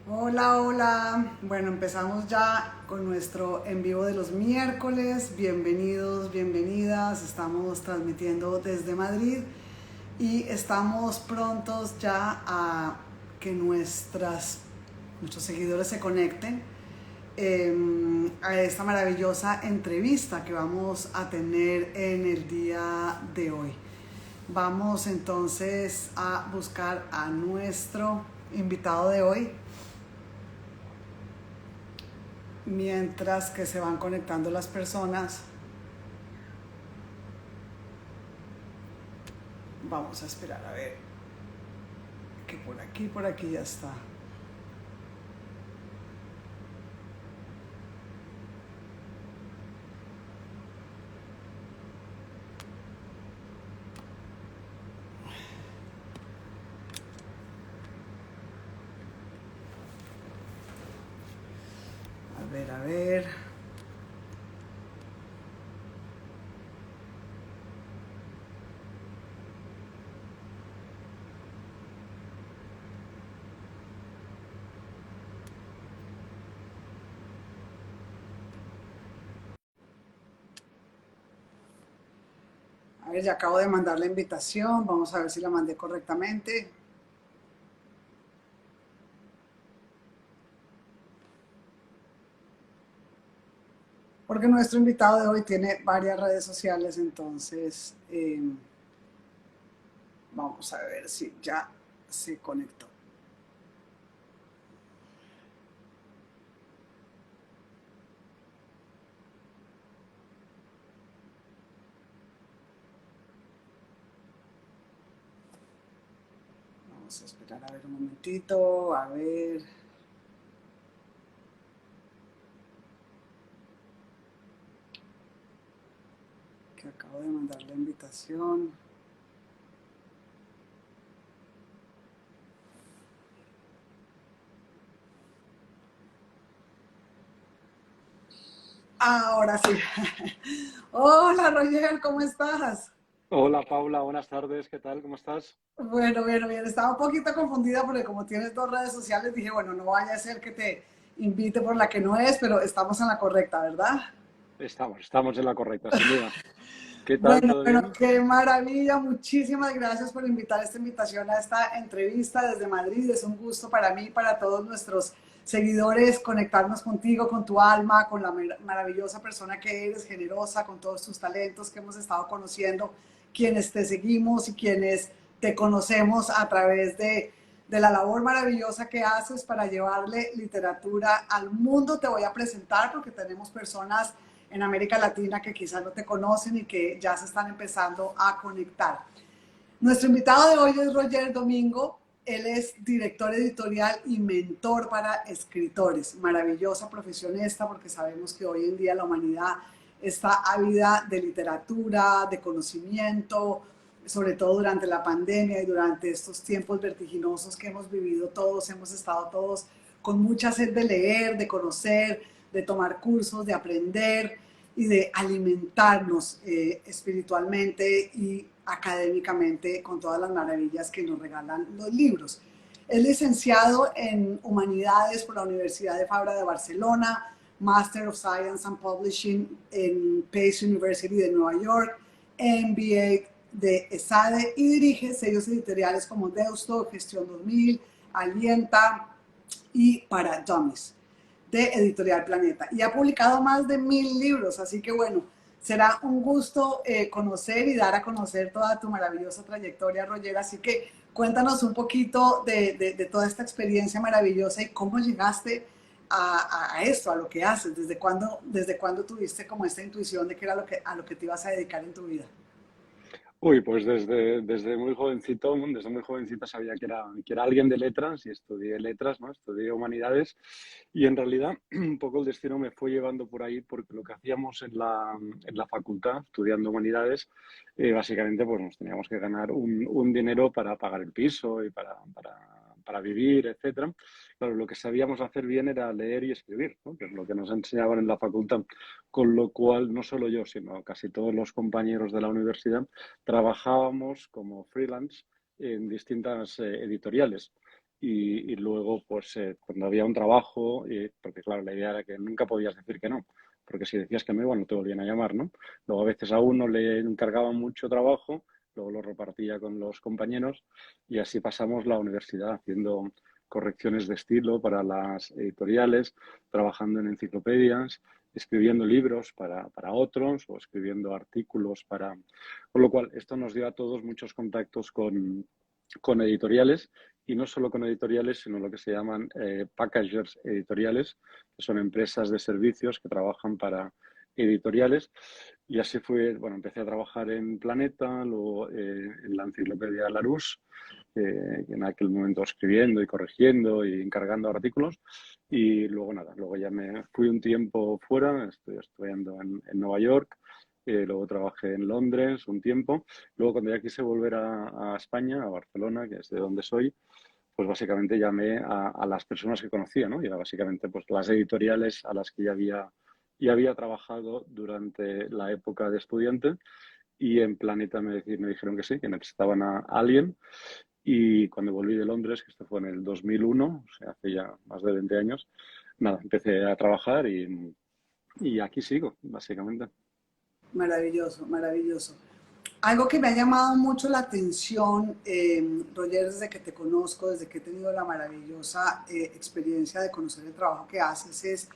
Hola, hola. Bueno, empezamos ya con nuestro en vivo de los miércoles. Bienvenidos, bienvenidas. Estamos transmitiendo desde Madrid y estamos prontos ya a que nuestros seguidores se conecten a esta maravillosa entrevista que vamos a tener en el día de hoy. Vamos entonces a buscar a nuestro invitado de hoy. Mientras que se van conectando las personas, vamos a esperar a ver que por aquí ya está. A ver, a ver. A ver, ya acabo de mandar la invitación. Vamos a ver si la mandé correctamente. Porque nuestro invitado de hoy tiene varias redes sociales, entonces vamos a ver si ya se conectó. Vamos a esperar a ver un momentito, a ver. Que acabo de mandar la invitación. Ahora sí. Hola Roger, ¿cómo estás? Hola Paula, buenas tardes, ¿qué tal? ¿Cómo estás? Bueno, bien, bien. Estaba un poquito confundida porque como tienes dos redes sociales, dije, bueno, no vaya a ser que te invite por la que no es, pero estamos en la correcta, ¿verdad? Estamos en la correcta, sin duda. ¿Qué tal? Bueno, ¿Todo bueno, bien? qué maravilla. Muchísimas gracias por invitar esta invitación a esta entrevista desde Madrid. Es un gusto para mí y para todos nuestros seguidores conectarnos contigo, con tu alma, con la maravillosa persona que eres, generosa, con todos tus talentos que hemos estado conociendo, quienes te seguimos y quienes te conocemos a través de la labor maravillosa que haces para llevarle literatura al mundo. Te voy a presentar porque tenemos personas en América Latina que quizás no te conocen y que ya se están empezando a conectar. Nuestro invitado de hoy es Roger Domingo. Él es director editorial y mentor para escritores. Maravillosa profesión esta porque sabemos que hoy en día la humanidad está ávida de literatura, de conocimiento, sobre todo durante la pandemia y durante estos tiempos vertiginosos que hemos vivido todos. Hemos estado todos con mucha sed de leer, de conocer, de tomar cursos, de aprender y de alimentarnos espiritualmente y académicamente con todas las maravillas que nos regalan los libros. Es licenciado en Humanidades por la Universidad de Fabra de Barcelona, Master of Science and Publishing en Pace University de Nueva York, MBA de ESADE y dirige sellos editoriales como Deusto, Gestión 2000, Alienta y Para Dummies de Editorial Planeta. Y ha publicado más de 1000 libros, así que bueno, será un gusto conocer y dar a conocer toda tu maravillosa trayectoria, Roger. Así que cuéntanos un poquito de toda esta experiencia maravillosa y cómo llegaste a esto, a lo que haces, desde cuándo tuviste como esta intuición de que era a lo que te ibas a dedicar en tu vida. Uy, pues desde muy jovencito, desde muy jovencita sabía que era alguien de letras y estudié letras, ¿no? Estudié humanidades y en realidad un poco el destino me fue llevando por ahí porque lo que hacíamos en la facultad, estudiando humanidades, básicamente pues nos teníamos que ganar un dinero para pagar el piso y para vivir, etcétera. Claro, lo que sabíamos hacer bien era leer y escribir, ¿no? Que es lo que nos enseñaban en la facultad, con lo cual no solo yo, sino casi todos los compañeros de la universidad trabajábamos como freelance en distintas editoriales. y luego, pues, cuando había un trabajo, porque claro, la idea era que nunca podías decir que no, porque si decías que no, igual no te volvían a llamar, ¿no? Luego a veces a uno le encargaban mucho trabajo, luego lo repartía con los compañeros y así pasamos la universidad haciendo correcciones de estilo para las editoriales, trabajando en enciclopedias, escribiendo libros para otros o escribiendo artículos para... Con lo cual, esto nos dio a todos muchos contactos con editoriales y no solo con editoriales, sino lo que se llaman packagers editoriales, que son empresas de servicios que trabajan para editoriales. Y así fue, bueno, empecé a trabajar en Planeta, luego en la enciclopedia Larousse, en aquel momento escribiendo y corrigiendo y encargando artículos. Y luego nada, luego ya me fui un tiempo fuera, estoy estudiando en Nueva York, luego trabajé en Londres un tiempo. Luego cuando ya quise volver a España, a Barcelona, que es de donde soy, pues básicamente llamé a las personas que conocía, ¿no? Y era básicamente pues las editoriales a las que ya había trabajado durante la época de estudiante y en Planeta me dijeron que sí, que necesitaban a alguien y cuando volví de Londres, que esto fue en el 2001, o sea, hace ya más de 20 años, nada, empecé a trabajar y aquí sigo, básicamente. Maravilloso, maravilloso. Algo que me ha llamado mucho la atención, Roger, desde que te conozco, desde que he tenido la maravillosa experiencia de conocer el trabajo que haces, es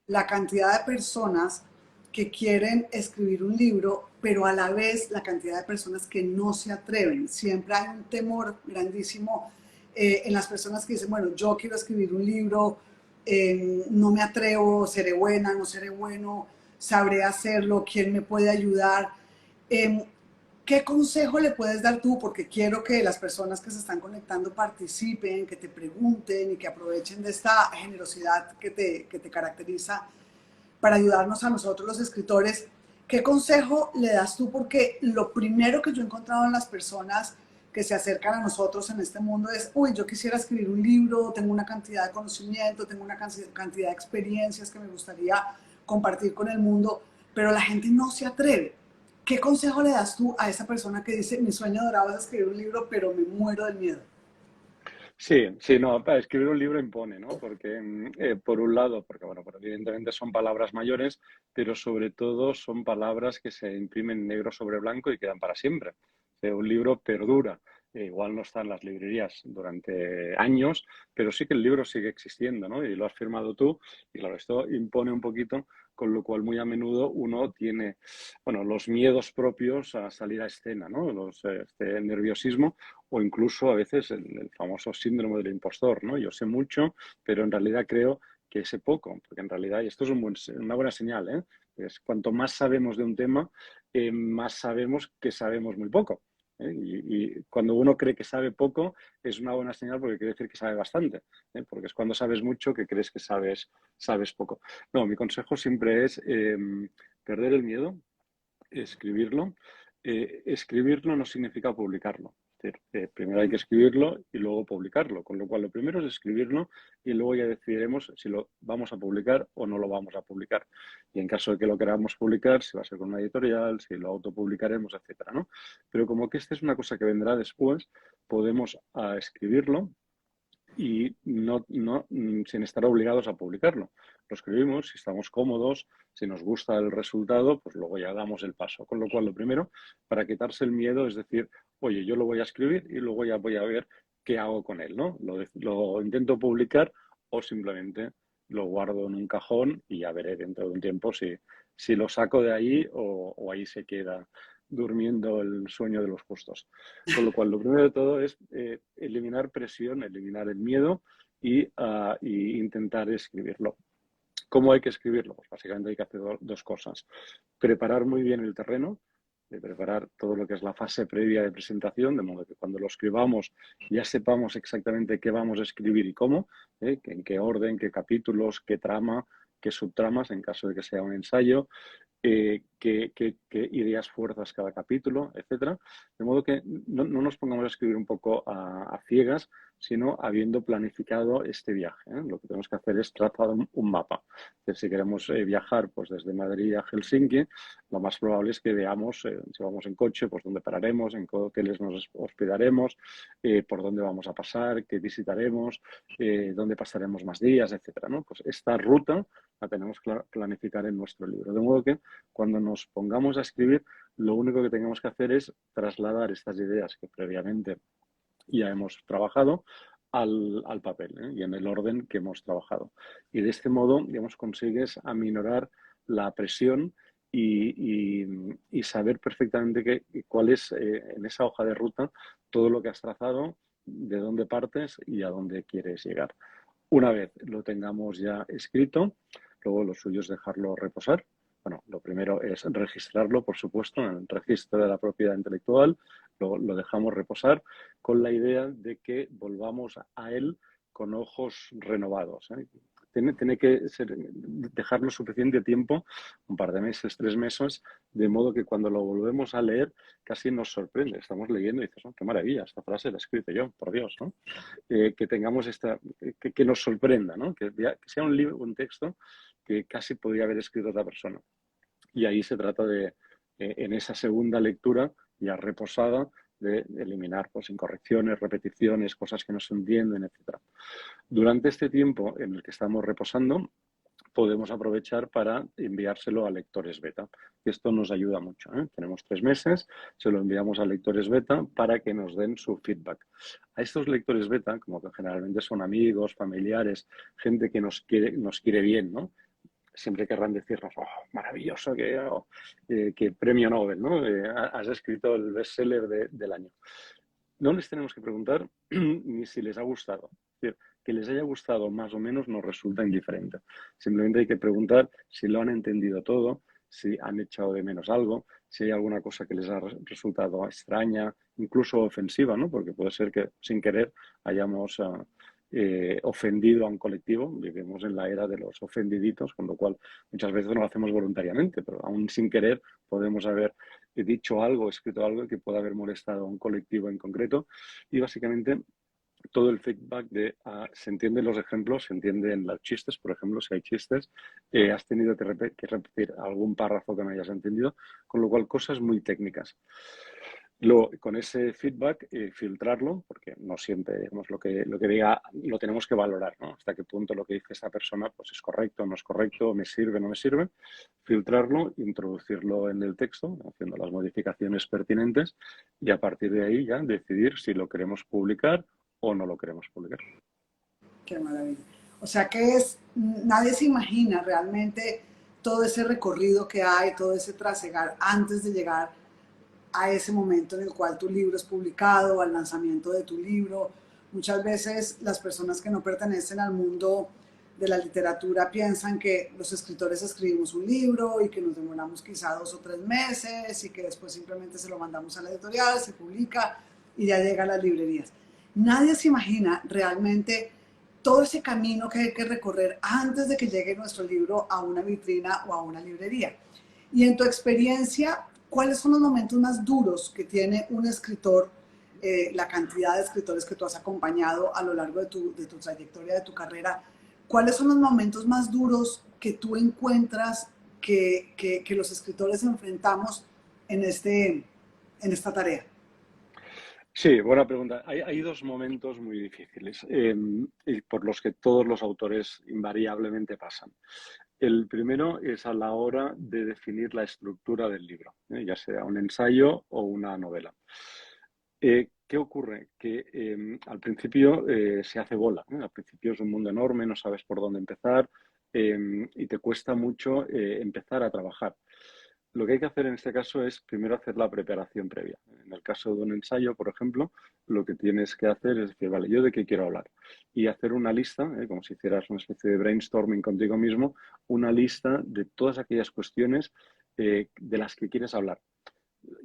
la cantidad de personas que quieren escribir un libro, pero a la vez la cantidad de personas que no se atreven. Siempre hay un temor grandísimo en las personas que dicen, bueno, yo quiero escribir un libro, no me atrevo, seré buena, no seré bueno, sabré hacerlo, quién me puede ayudar. Eh, ¿Qué consejo le puedes dar tú? Porque quiero que las personas que se están conectando participen, que te pregunten y que aprovechen de esta generosidad que te caracteriza para ayudarnos a nosotros los escritores. ¿Qué consejo le das tú? Porque lo primero que yo he encontrado en las personas que se acercan a nosotros en este mundo es, uy, yo quisiera escribir un libro, tengo una cantidad de conocimiento, tengo una cantidad de experiencias que me gustaría compartir con el mundo, pero la gente no se atreve. ¿Qué consejo le das tú a esa persona que dice, mi sueño dorado es escribir un libro, pero me muero del miedo? Sí, sí, no, para escribir un libro impone, ¿no? Porque, por un lado, porque, bueno, pues evidentemente son palabras mayores, pero sobre todo son palabras que se imprimen negro sobre blanco y quedan para siempre. Un libro perdura. Igual no está en las librerías durante años, pero sí que el libro sigue existiendo, ¿no? Y lo has firmado tú. Y claro, esto impone un poquito, con lo cual muy a menudo uno tiene, bueno, los miedos propios a salir a escena, ¿no? Este nerviosismo o incluso a veces el famoso síndrome del impostor, ¿no? Yo sé mucho, pero en realidad creo que sé poco, porque en realidad, y esto es una buena señal, ¿eh? Es cuanto más sabemos de un tema, más sabemos que sabemos muy poco. ¿Eh? Y cuando uno cree que sabe poco, es una buena señal porque quiere decir que sabe bastante, ¿eh? Porque es cuando sabes mucho que crees que sabes poco. No, mi consejo siempre es perder el miedo, escribirlo. Escribirlo no significa publicarlo. Es decir, primero hay que escribirlo y luego publicarlo. Con lo cual, lo primero es escribirlo y luego ya decidiremos si lo vamos a publicar o no lo vamos a publicar. Y en caso de que lo queramos publicar, si va a ser con una editorial, si lo autopublicaremos, etcétera, ¿no? Pero como que esta es una cosa que vendrá después, podemos escribirlo y sin estar obligados a publicarlo. Lo escribimos, si estamos cómodos, si nos gusta el resultado, pues luego ya damos el paso. Con lo cual, lo primero, para quitarse el miedo, es decir, oye, yo lo voy a escribir y luego ya voy a ver qué hago con él, ¿no? Lo intento publicar o simplemente lo guardo en un cajón y ya veré dentro de un tiempo si lo saco de ahí o ahí se queda durmiendo el sueño de los justos. Con lo cual, lo primero de todo es eliminar presión, eliminar el miedo y intentar escribirlo. ¿Cómo hay que escribirlo? Pues básicamente hay que hacer dos cosas. Preparar muy bien el terreno, de preparar todo lo que es la fase previa de presentación, de modo que cuando lo escribamos ya sepamos exactamente qué vamos a escribir y cómo, en qué orden, qué capítulos, qué trama, qué subtramas, en caso de que sea un ensayo, qué ideas fuerzas cada capítulo, etcétera. De modo que no nos pongamos a escribir un poco a ciegas, sino habiendo planificado este viaje, ¿eh? Lo que tenemos que hacer es trazar un mapa. Entonces, si queremos viajar pues, desde Madrid a Helsinki, lo más probable es que veamos, si vamos en coche, pues dónde pararemos, en qué hoteles nos hospedaremos, por dónde vamos a pasar, qué visitaremos, dónde pasaremos más días, etcétera, ¿no? Pues esta ruta la tenemos que planificar en nuestro libro. De modo que cuando nos pongamos a escribir, lo único que tenemos que hacer es trasladar estas ideas que previamente ya hemos trabajado al papel, ¿eh? Y en el orden que hemos trabajado. Y de este modo, digamos, consigues aminorar la presión y saber perfectamente cuál es en esa hoja de ruta todo lo que has trazado, de dónde partes y a dónde quieres llegar. Una vez lo tengamos ya escrito, luego lo suyo es dejarlo reposar. Bueno, lo primero es registrarlo, por supuesto, en el registro de la propiedad intelectual. Lo dejamos reposar con la idea de que volvamos a él con ojos renovados, ¿eh? Tiene que dejarlo suficiente tiempo, un par de meses, 3 meses, de modo que cuando lo volvemos a leer casi nos sorprende. Estamos leyendo y dices, oh, qué maravilla, esta frase la he escrito yo, por Dios, ¿no? Que tengamos que nos sorprenda, ¿no? Que sea un libro, un texto que casi podría haber escrito otra persona. Y ahí se trata de, en esa segunda lectura, ya reposada, de eliminar pues, incorrecciones, repeticiones, cosas que no se entienden, etc. Durante este tiempo en el que estamos reposando, podemos aprovechar para enviárselo a lectores beta. Esto nos ayuda mucho, ¿eh? Tenemos 3 meses, se lo enviamos a lectores beta para que nos den su feedback. A estos lectores beta, como que generalmente son amigos, familiares, gente que nos quiere bien, ¿no? Siempre querrán decirnos, oh, maravilloso, que premio Nobel, ¿no? Has escrito el bestseller del año. No les tenemos que preguntar ni si les ha gustado. Es decir, que les haya gustado más o menos nos resulta indiferente. Simplemente hay que preguntar si lo han entendido todo, si han echado de menos algo, si hay alguna cosa que les ha resultado extraña, incluso ofensiva, ¿no? Porque puede ser que sin querer hayamos ofendido a un colectivo. Vivimos en la era de los ofendiditos, con lo cual muchas veces no lo hacemos voluntariamente, pero aún sin querer podemos haber dicho algo, escrito algo que pueda haber molestado a un colectivo en concreto. Y básicamente todo el feedback se entienden los ejemplos, se entienden los chistes, por ejemplo, si hay chistes, has tenido que repetir algún párrafo que no hayas entendido, con lo cual cosas muy técnicas. Luego, con ese feedback, filtrarlo, porque no siempre, digamos, lo que diga lo tenemos que valorar, ¿no? Hasta qué punto lo que dice esta persona pues, es correcto, no es correcto, me sirve, no me sirve. Filtrarlo, introducirlo en el texto, haciendo las modificaciones pertinentes y a partir de ahí ya decidir si lo queremos publicar o no lo queremos publicar. Qué maravilla. O sea que nadie se imagina realmente todo ese recorrido que hay, todo ese trasegar antes de llegar a ese momento en el cual tu libro es publicado, al lanzamiento de tu libro. Muchas veces las personas que no pertenecen al mundo de la literatura piensan que los escritores escribimos un libro y que nos demoramos quizá 2 o 3 meses y que después simplemente se lo mandamos a la editorial, se publica y ya llega a las librerías. Nadie se imagina realmente todo ese camino que hay que recorrer antes de que llegue nuestro libro a una vitrina o a una librería. Y en tu experiencia, ¿cuáles son los momentos más duros que tiene un escritor, la cantidad de escritores que tú has acompañado a lo largo de tu trayectoria, de tu carrera? ¿Cuáles son los momentos más duros que tú encuentras que los escritores enfrentamos en esta tarea? Sí, buena pregunta. Hay dos momentos muy difíciles y por los que todos los autores invariablemente pasan. El primero es a la hora de definir la estructura del libro, ya sea un ensayo o una novela. ¿Qué ocurre? Que al principio se hace bola, ¿no? Al principio es un mundo enorme, no sabes por dónde empezar y te cuesta mucho empezar a trabajar. Lo que hay que hacer en este caso es primero hacer la preparación previa. En el caso de un ensayo, por ejemplo, lo que tienes que hacer es decir, vale, ¿yo de qué quiero hablar? Y hacer una lista, como si hicieras una especie de brainstorming contigo mismo, una lista de todas aquellas cuestiones de las que quieres hablar.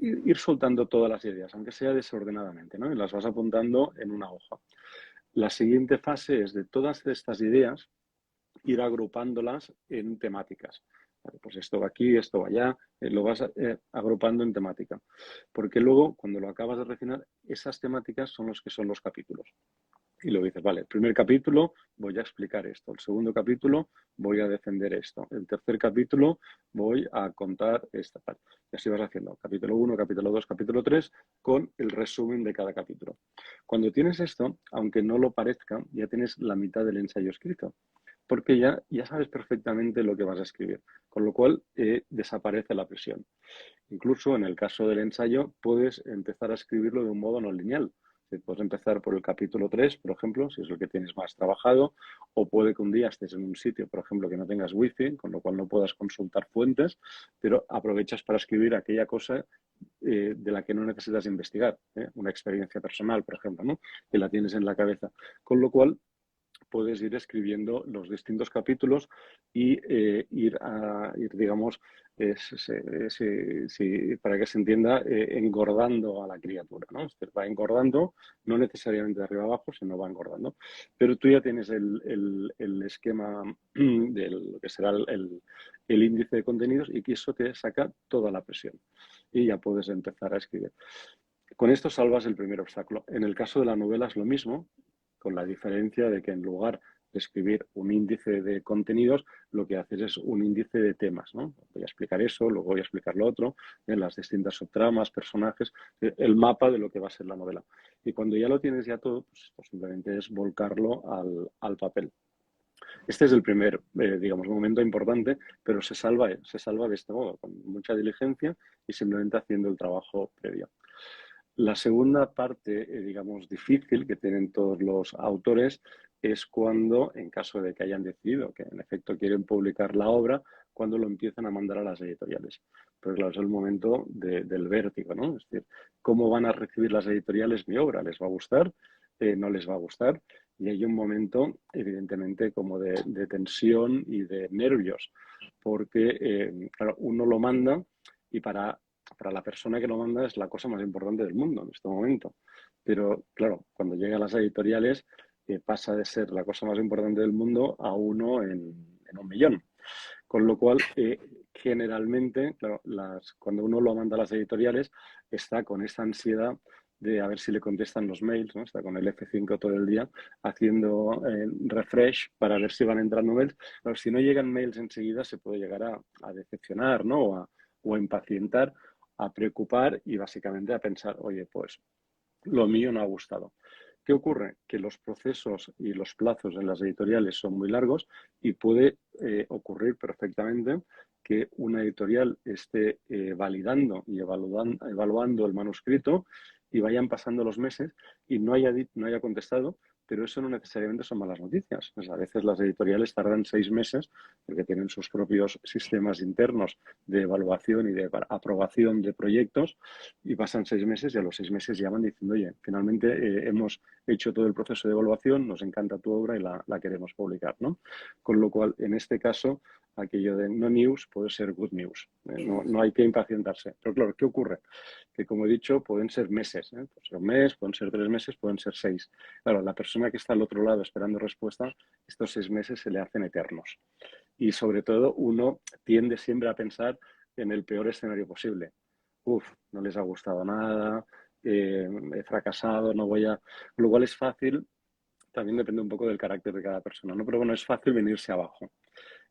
Ir soltando todas las ideas, aunque sea desordenadamente, ¿no? Y las vas apuntando en una hoja. La siguiente fase es de todas estas ideas ir agrupándolas en temáticas. Vale, pues esto va aquí, esto va allá, lo vas agrupando en temática. Porque luego, cuando lo acabas de refinar, esas temáticas son los que son los capítulos. Y luego dices, vale, el primer capítulo voy a explicar esto, el segundo capítulo voy a defender esto, el tercer capítulo voy a contar esta parte. Y así vas haciendo capítulo 1, capítulo 2, capítulo 3 con el resumen de cada capítulo. Cuando tienes esto, aunque no lo parezca, ya tienes la mitad del ensayo escrito, porque ya sabes perfectamente lo que vas a escribir, con lo cual desaparece la presión. Incluso en el caso del ensayo puedes empezar a escribirlo de un modo no lineal. Puedes empezar por el capítulo 3, por ejemplo, si es lo que tienes más trabajado, o puede que un día estés en un sitio, por ejemplo, que no tengas wifi, con lo cual no puedas consultar fuentes, pero aprovechas para escribir aquella cosa de la que no necesitas investigar, una experiencia personal, por ejemplo, ¿no? Que la tienes en la cabeza. Con lo cual, puedes ir escribiendo los distintos capítulos y digamos, para que se entienda, engordando a la criatura, ¿no? Este va engordando, no necesariamente de arriba abajo, sino va engordando. Pero tú ya tienes el esquema de lo que será el índice de contenidos y que eso te saca toda la presión y ya puedes empezar a escribir. Con esto salvas el primer obstáculo. En el caso de la novela es lo mismo, con la diferencia de que en lugar de escribir un índice de contenidos, lo que haces es un índice de temas, ¿no? Voy a explicar eso, luego voy a explicar lo otro, en las distintas subtramas, personajes, el mapa de lo que va a ser la novela. Y cuando ya lo tienes ya todo, pues simplemente es volcarlo al papel. Este es el primer, digamos, momento importante, pero se salva de este modo, con mucha diligencia y simplemente haciendo el trabajo previo. La segunda parte, digamos, difícil que tienen todos los autores es cuando, en caso de que hayan decidido que en efecto quieren publicar la obra, cuando lo empiezan a mandar a las editoriales. Pero claro, es el momento del vértigo, ¿no? Es decir, ¿cómo van a recibir las editoriales mi obra? ¿Les va a gustar? ¿No les va a gustar? Y hay un momento, evidentemente, como de tensión y de nervios, porque, claro, uno lo manda y para la persona que lo manda es la cosa más importante del mundo en este momento. Pero claro, cuando llega a las editoriales pasa de ser la cosa más importante del mundo a uno en un millón. Con lo cual, generalmente, claro, cuando uno lo manda a las editoriales, está con esta ansiedad de a ver si le contestan los mails, ¿no? Está con el F5 todo el día haciendo refresh para ver si van entrando mails. Pero si no llegan mails enseguida, se puede llegar a decepcionar, ¿no? O a impacientar, a preocupar y básicamente a pensar, oye, pues lo mío no ha gustado. ¿Qué ocurre? Que los procesos y los plazos en las editoriales son muy largos y puede ocurrir perfectamente que una editorial esté validando y evaluando el manuscrito y vayan pasando los meses y no haya contestado, pero eso no necesariamente son malas noticias. Pues a veces las editoriales tardan 6 meses porque tienen sus propios sistemas internos de evaluación y de aprobación de proyectos y pasan 6 meses y a los 6 meses llaman diciendo, oye, finalmente hemos hecho todo el proceso de evaluación, nos encanta tu obra y la queremos publicar, ¿no? Con lo cual, en este caso, aquello de no news puede ser good news. No hay que impacientarse. Pero claro, ¿qué ocurre? Que como he dicho, pueden ser meses. Pueden ser un mes, pueden ser 3 meses, pueden ser 6. Claro, la persona que está al otro lado esperando respuesta, estos 6 meses se le hacen eternos. Y sobre todo, uno tiende siempre a pensar en el peor escenario posible. No les ha gustado nada, he fracasado, no voy a... Lo cual es fácil, también depende un poco del carácter de cada persona, ¿no? Pero bueno, es fácil venirse abajo.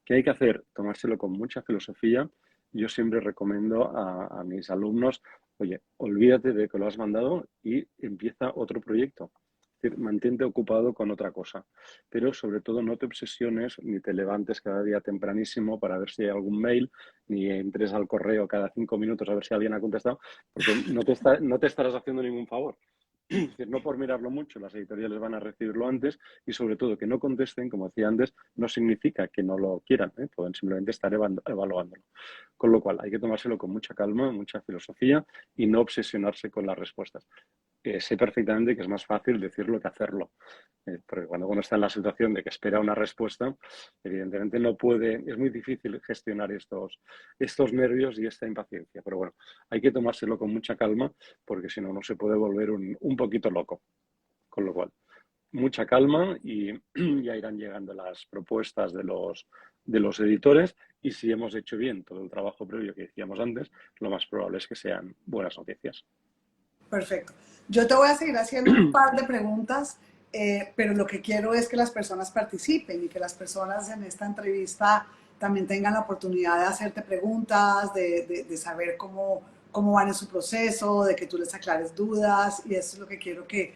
¿Qué hay que hacer? Tomárselo con mucha filosofía. Yo siempre recomiendo a mis alumnos, oye, olvídate de que lo has mandado y empieza otro proyecto. Es decir, mantente ocupado con otra cosa. Pero sobre todo no te obsesiones ni te levantes cada día tempranísimo para ver si hay algún mail, ni entres al correo cada 5 minutos a ver si alguien ha contestado, porque no te estarás haciendo ningún favor. Es decir, no por mirarlo mucho, las editoriales van a recibirlo antes y sobre todo que no contesten, como decía antes, no significa que no lo quieran, pueden simplemente estar evaluándolo. Con lo cual hay que tomárselo con mucha calma, mucha filosofía y no obsesionarse con las respuestas. Sé perfectamente que es más fácil decirlo que hacerlo, porque cuando uno está en la situación de que espera una respuesta, evidentemente no puede, es muy difícil gestionar estos nervios y esta impaciencia, pero bueno, hay que tomárselo con mucha calma porque si no, no se puede volver un poquito loco. Con lo cual, mucha calma y ya irán llegando las propuestas de los editores y si hemos hecho bien todo el trabajo previo que decíamos antes, lo más probable es que sean buenas noticias. Perfecto. Yo te voy a seguir haciendo un par de preguntas pero lo que quiero es que las personas participen y que las personas en esta entrevista también tengan la oportunidad de hacerte preguntas, de saber cómo van en su proceso, de que tú les aclares dudas, y eso es lo que quiero que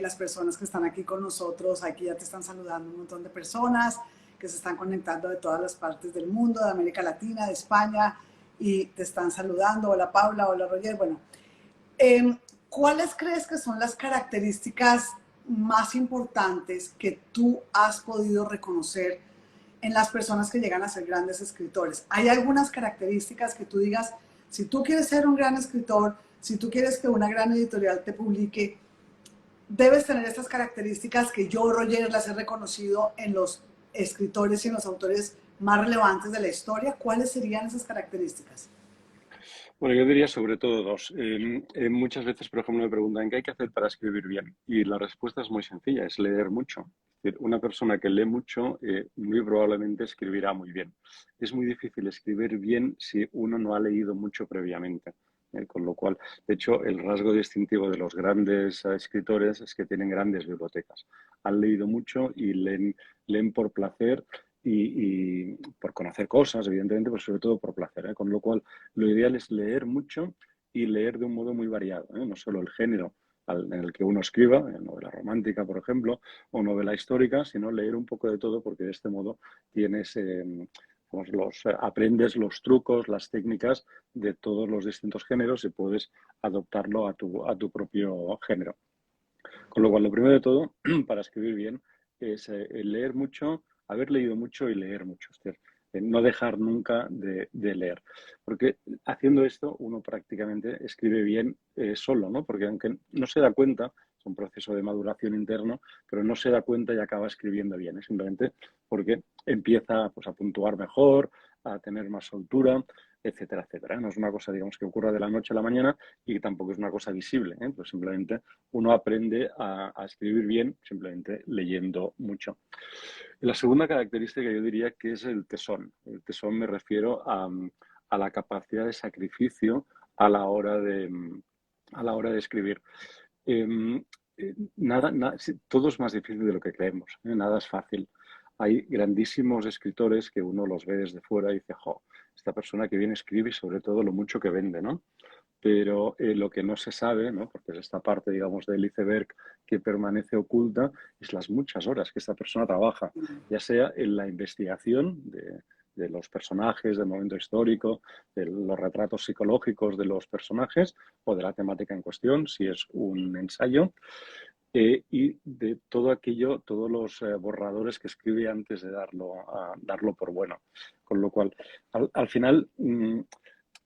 las personas que están aquí con nosotros, aquí ya te están saludando un montón de personas que se están conectando de todas las partes del mundo, de América Latina, de España, y te están saludando. Hola Paula, hola Roger. Bueno, eh, ¿cuáles crees que son las características más importantes que tú has podido reconocer en las personas que llegan a ser grandes escritores? ¿Hay algunas características que tú digas, si tú quieres ser un gran escritor, si tú quieres que una gran editorial te publique, debes tener estas características que yo, Roger, las he reconocido en los escritores y en los autores más relevantes de la historia? ¿Cuáles serían esas características? Bueno, yo diría sobre todo dos. Muchas veces, por ejemplo, me preguntan qué hay que hacer para escribir bien. Y la respuesta es muy sencilla, es leer mucho. Es decir, una persona que lee mucho muy probablemente escribirá muy bien. Es muy difícil escribir bien si uno no ha leído mucho previamente. Con lo cual, de hecho, el rasgo distintivo de los grandes escritores es que tienen grandes bibliotecas. Han leído mucho y leen por placer y por conocer cosas, evidentemente, pero sobre todo por placer. Con lo cual, lo ideal es leer mucho y leer de un modo muy variado, no solo el género en el que uno escriba, novela romántica, por ejemplo, o novela histórica, sino leer un poco de todo, porque de este modo tienes, pues aprendes los trucos, las técnicas de todos los distintos géneros y puedes adoptarlo a tu propio género. Con lo cual, lo primero de todo, para escribir bien, es leer mucho, haber leído mucho y leer mucho. Es decir, no dejar nunca de leer. Porque haciendo esto, uno prácticamente escribe bien solo, ¿no? Porque aunque no se da cuenta, es un proceso de maduración interno, pero no se da cuenta y acaba escribiendo bien. Es simplemente porque empieza, pues, a puntuar mejor, a tener más soltura, etcétera, etcétera. No es una cosa, digamos, que ocurra de la noche a la mañana y tampoco es una cosa visible, pues simplemente uno aprende a escribir bien simplemente leyendo mucho. La segunda característica yo diría que es el tesón. El tesón me refiero a la capacidad de sacrificio a la hora de escribir. Eh, todo es más difícil de lo que creemos, nada es fácil. Hay grandísimos escritores que uno los ve desde fuera y dice, jo, esta persona que viene escribe y sobre todo lo mucho que vende, ¿no? Pero lo que no se sabe, ¿no? Porque es esta parte, digamos, del iceberg que permanece oculta, es las muchas horas que esta persona trabaja, ya sea en la investigación de los personajes, del momento histórico, de los retratos psicológicos de los personajes o de la temática en cuestión, si es un ensayo, y de todo aquello, todos los borradores que escribe antes de darlo por bueno. Con lo cual, al final, a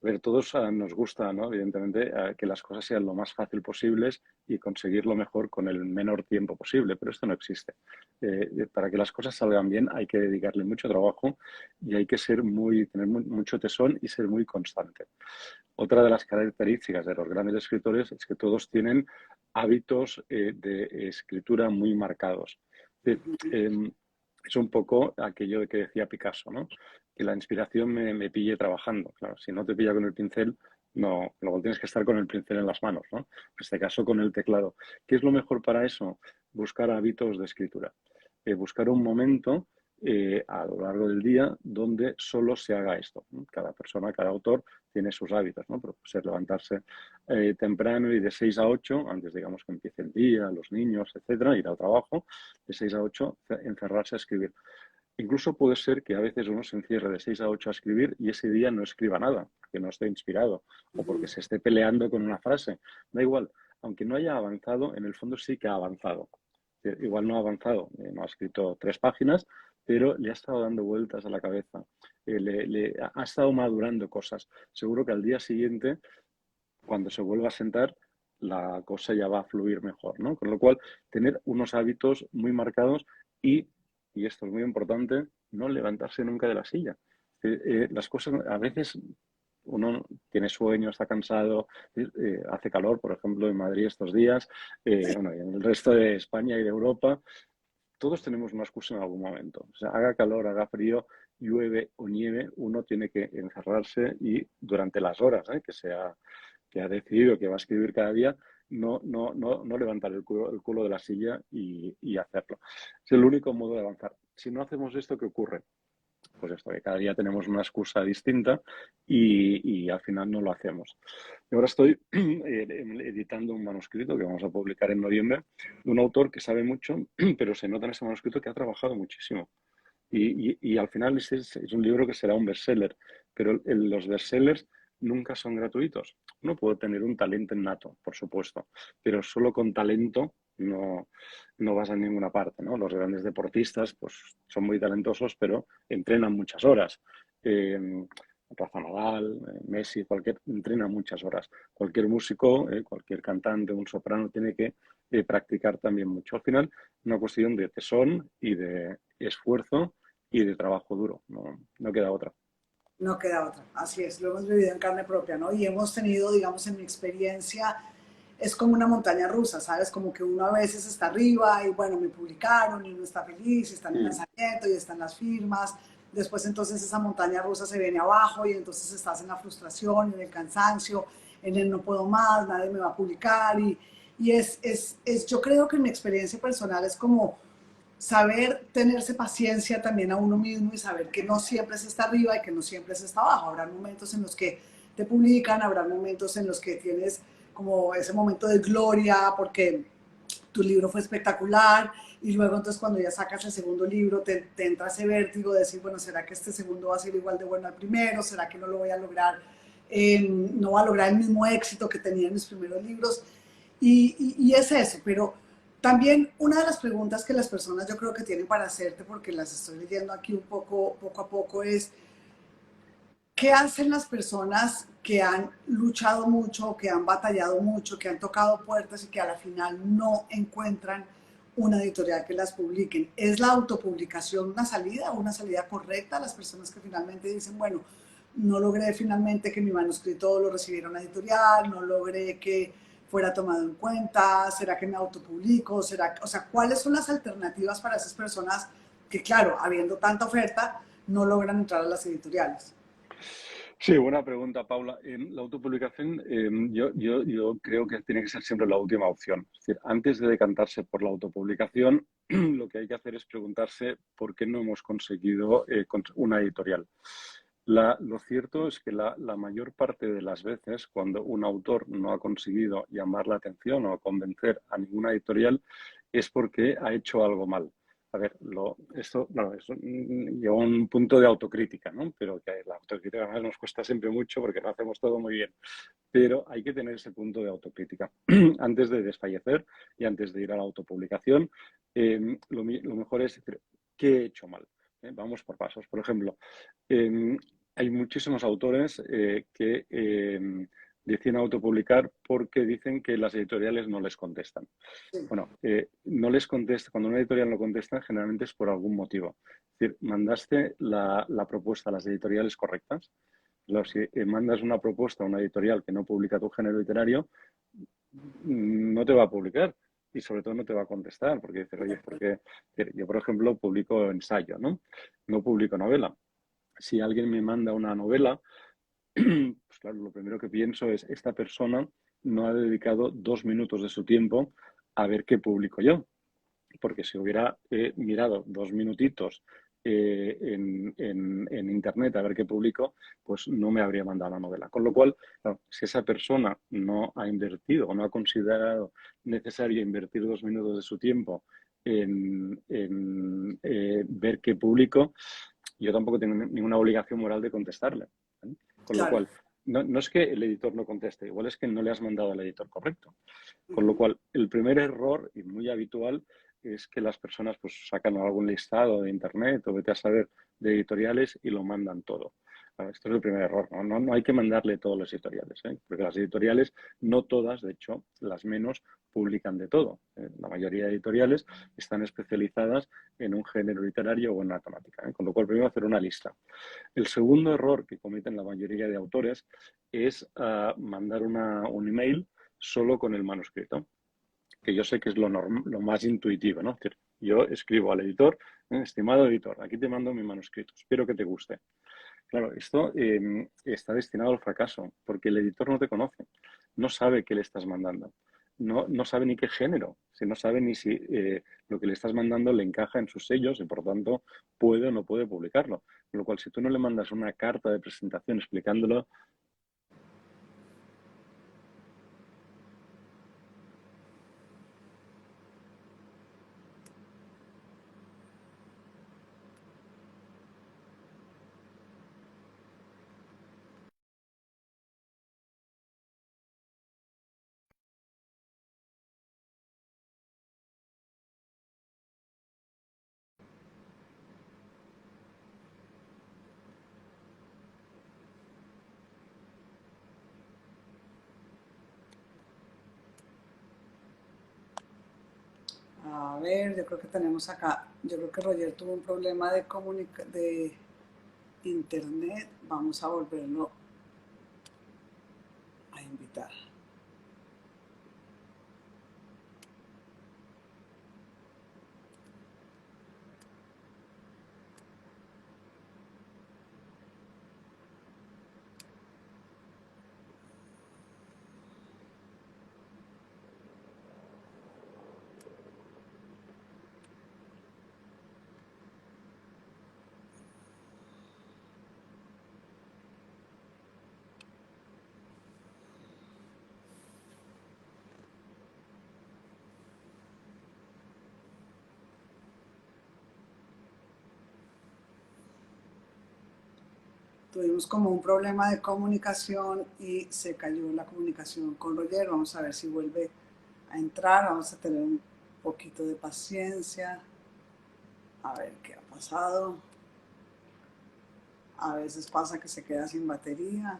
ver, todos nos gusta, ¿no? Evidentemente, que las cosas sean lo más fácil posibles y conseguir lo mejor con el menor tiempo posible, pero esto no existe. Para que las cosas salgan bien hay que dedicarle mucho trabajo y hay que tener mucho tesón y ser muy constante. Otra de las características de los grandes escritores es que todos tienen hábitos de escritura muy marcados. Es un poco aquello de que decía Picasso, ¿no? Que la inspiración me pille trabajando. Claro, si no te pilla con el pincel, no, luego tienes que estar con el pincel en las manos, ¿no? En este caso con el teclado. ¿Qué es lo mejor para eso? Buscar hábitos de escritura. Buscar un momento a lo largo del día donde solo se haga esto, ¿no? Cada persona, cada autor tiene sus hábitos, ¿no? Pero puede ser levantarse temprano y de 6 a 8, antes digamos que empiece el día, los niños, etcétera, ir al trabajo, de 6 a 8 encerrarse a escribir. Incluso puede ser que a veces uno se encierre de 6 a 8 a escribir y ese día no escriba nada, porque no esté inspirado o porque se esté peleando con una frase. Da igual, aunque no haya avanzado, en el fondo sí que ha avanzado. Igual no ha avanzado, no ha escrito 3 páginas, pero le ha estado dando vueltas a la cabeza, le ha estado madurando cosas. Seguro que al día siguiente, cuando se vuelva a sentar, la cosa ya va a fluir mejor, ¿no? Con lo cual, tener unos hábitos muy marcados y esto es muy importante, no levantarse nunca de la silla. Las cosas, a veces uno tiene sueño, está cansado, hace calor, por ejemplo, en Madrid estos días, bueno, y en el resto de España y de Europa, todos tenemos una excusa en algún momento. O sea, haga calor, haga frío, llueve o nieve, uno tiene que encerrarse y durante las horas que ha decidido que va a escribir cada día, no levantar el culo de la silla y hacerlo. Es el único modo de avanzar. Si no hacemos esto, ¿qué ocurre? Pues esto, que cada día tenemos una excusa distinta y al final no lo hacemos. Y ahora estoy editando un manuscrito que vamos a publicar en noviembre de un autor que sabe mucho, pero se nota en ese manuscrito que ha trabajado muchísimo. Y al final es un libro que será un bestseller, pero los bestsellers nunca son gratuitos. Uno puede tener un talento innato, por supuesto, pero solo con talento no vas a ninguna parte, ¿no? Los grandes deportistas pues, son muy talentosos, pero entrenan muchas horas. Rafa Nadal, Messi, entrena muchas horas. Cualquier músico, cualquier cantante, un soprano tiene que practicar también mucho. Al final, una cuestión de tesón y de esfuerzo y de trabajo duro. No queda otra. No queda otra, así es, lo hemos vivido en carne propia, ¿no? Y hemos tenido, digamos, en mi experiencia, es como una montaña rusa, ¿sabes? Como que uno a veces está arriba y bueno, me publicaron y uno está feliz, y está en el Mm. lanzamiento y están las firmas, después entonces esa montaña rusa se viene abajo y entonces estás en la frustración, en el cansancio, en el no puedo más, nadie me va a publicar y yo creo que en mi experiencia personal es como saber tenerse paciencia también a uno mismo y saber que no siempre se está arriba y que no siempre se está abajo. Habrá momentos en los que te publican, habrá momentos en los que tienes como ese momento de gloria porque tu libro fue espectacular y luego entonces cuando ya sacas el segundo libro te entra ese vértigo de decir, bueno, ¿será que este segundo va a ser igual de bueno al primero? ¿Será que no lo voy a lograr? No va a lograr el mismo éxito que tenía en mis primeros libros. Y es eso, pero también una de las preguntas que las personas yo creo que tienen para hacerte, porque las estoy leyendo aquí un poco a poco, es ¿qué hacen las personas que han luchado mucho, que han batallado mucho, que han tocado puertas y que a la final no encuentran una editorial que las publiquen? ¿Es la autopublicación una salida correcta a las personas que finalmente dicen, bueno, no logré finalmente que mi manuscrito lo recibiera una editorial, no logré que fuera tomado en cuenta, será que me autopublico, será, o sea, ¿cuáles son las alternativas para esas personas que, claro, habiendo tanta oferta, no logran entrar a las editoriales? Sí, buena pregunta, Paula. La autopublicación, yo creo que tiene que ser siempre la última opción. Es decir, antes de decantarse por la autopublicación, lo que hay que hacer es preguntarse por qué no hemos conseguido una editorial. Lo cierto es que la mayor parte de las veces, cuando un autor no ha conseguido llamar la atención o convencer a ninguna editorial, es porque ha hecho algo mal. A ver, eso lleva a un punto de autocrítica, ¿no? Pero que la autocrítica además nos cuesta siempre mucho porque no hacemos todo muy bien. Pero hay que tener ese punto de autocrítica. Antes de desfallecer y antes de ir a la autopublicación, lo mejor es decir, ¿qué he hecho mal? Vamos por pasos. Por ejemplo, hay muchísimos autores que deciden autopublicar porque dicen que las editoriales no les contestan. Sí. Bueno, no les contesta, cuando una editorial no contesta, generalmente es por algún motivo. Es decir, mandaste la propuesta a las editoriales correctas. Si mandas una propuesta a una editorial que no publica tu género literario, no te va a publicar y sobre todo no te va a contestar porque dices, oye, porque yo, por ejemplo, publico ensayo, ¿no? No publico novela. Si alguien me manda una novela, pues claro, lo primero que pienso es, esta persona no ha dedicado 2 minutos de su tiempo a ver qué publico yo. Porque si hubiera mirado 2 minutitos en Internet a ver qué publico, pues no me habría mandado la novela. Con lo cual, claro, si esa persona no ha invertido o no ha considerado necesario invertir 2 minutos de su tiempo en ver qué publico, yo tampoco tengo ninguna obligación moral de contestarle. ¿Vale? Con lo Claro. cual, no es que el editor no conteste, igual es que no le has mandado al editor correcto. Con lo cual, el primer error, y muy habitual, es que las personas pues sacan algún listado de internet o vete a saber de editoriales y lo mandan todo. Bueno, esto es el primer error, no hay que mandarle todos los editoriales, porque las editoriales, no todas, de hecho, las menos, publican de todo. La mayoría de editoriales están especializadas en un género literario o en una temática. Con lo cual, primero hacer una lista. El segundo error que cometen la mayoría de autores es mandar un email solo con el manuscrito, que yo sé que es lo más intuitivo, ¿no? Es decir, yo escribo al editor, estimado editor, aquí te mando mi manuscrito, espero que te guste. Claro, esto está destinado al fracaso, porque el editor no te conoce, no sabe qué le estás mandando. no sabe ni qué género, si no sabe ni si lo que le estás mandando le encaja en sus sellos y por tanto puede o no puede publicarlo. Con lo cual, si tú no le mandas una carta de presentación explicándolo, A ver, yo creo que tenemos acá, yo creo que Roger tuvo un problema de internet. Vamos a volverlo a invitar. Tuvimos como un problema de comunicación y se cayó la comunicación con Roger. Vamos a ver si vuelve a entrar. Vamos a tener un poquito de paciencia. A ver qué ha pasado. A veces pasa que se queda sin batería.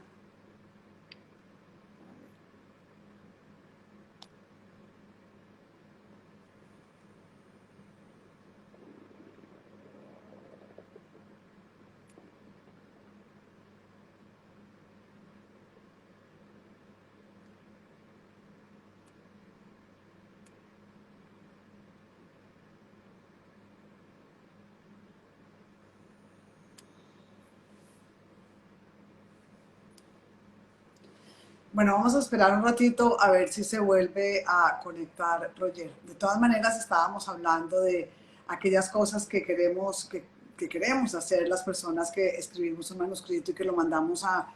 Bueno, vamos a esperar un ratito a ver si se vuelve a conectar Roger. De todas maneras, estábamos hablando de aquellas cosas que queremos hacer las personas que escribimos un manuscrito y que lo mandamos a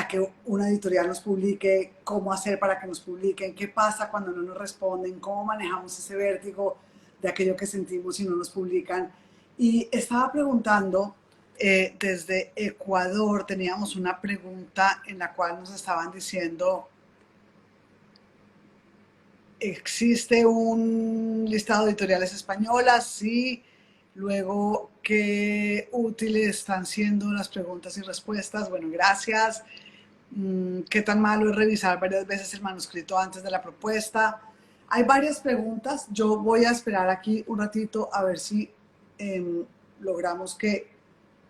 que una editorial nos publique, cómo hacer para que nos publiquen, qué pasa cuando no nos responden, cómo manejamos ese vértigo de aquello que sentimos si no nos publican. Y estaba preguntando, desde Ecuador teníamos una pregunta en la cual nos estaban diciendo, ¿existe un listado de editoriales españolas? Sí. Luego, ¿qué útiles están siendo las preguntas y respuestas? Bueno, gracias. ¿Qué tan malo es revisar varias veces el manuscrito antes de la propuesta? Hay varias preguntas. Yo voy a esperar aquí un ratito a ver si logramos que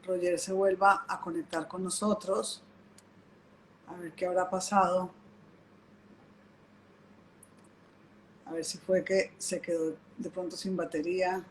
Roger se vuelva a conectar con nosotros. A ver qué habrá pasado. A ver si fue que se quedó de pronto sin batería.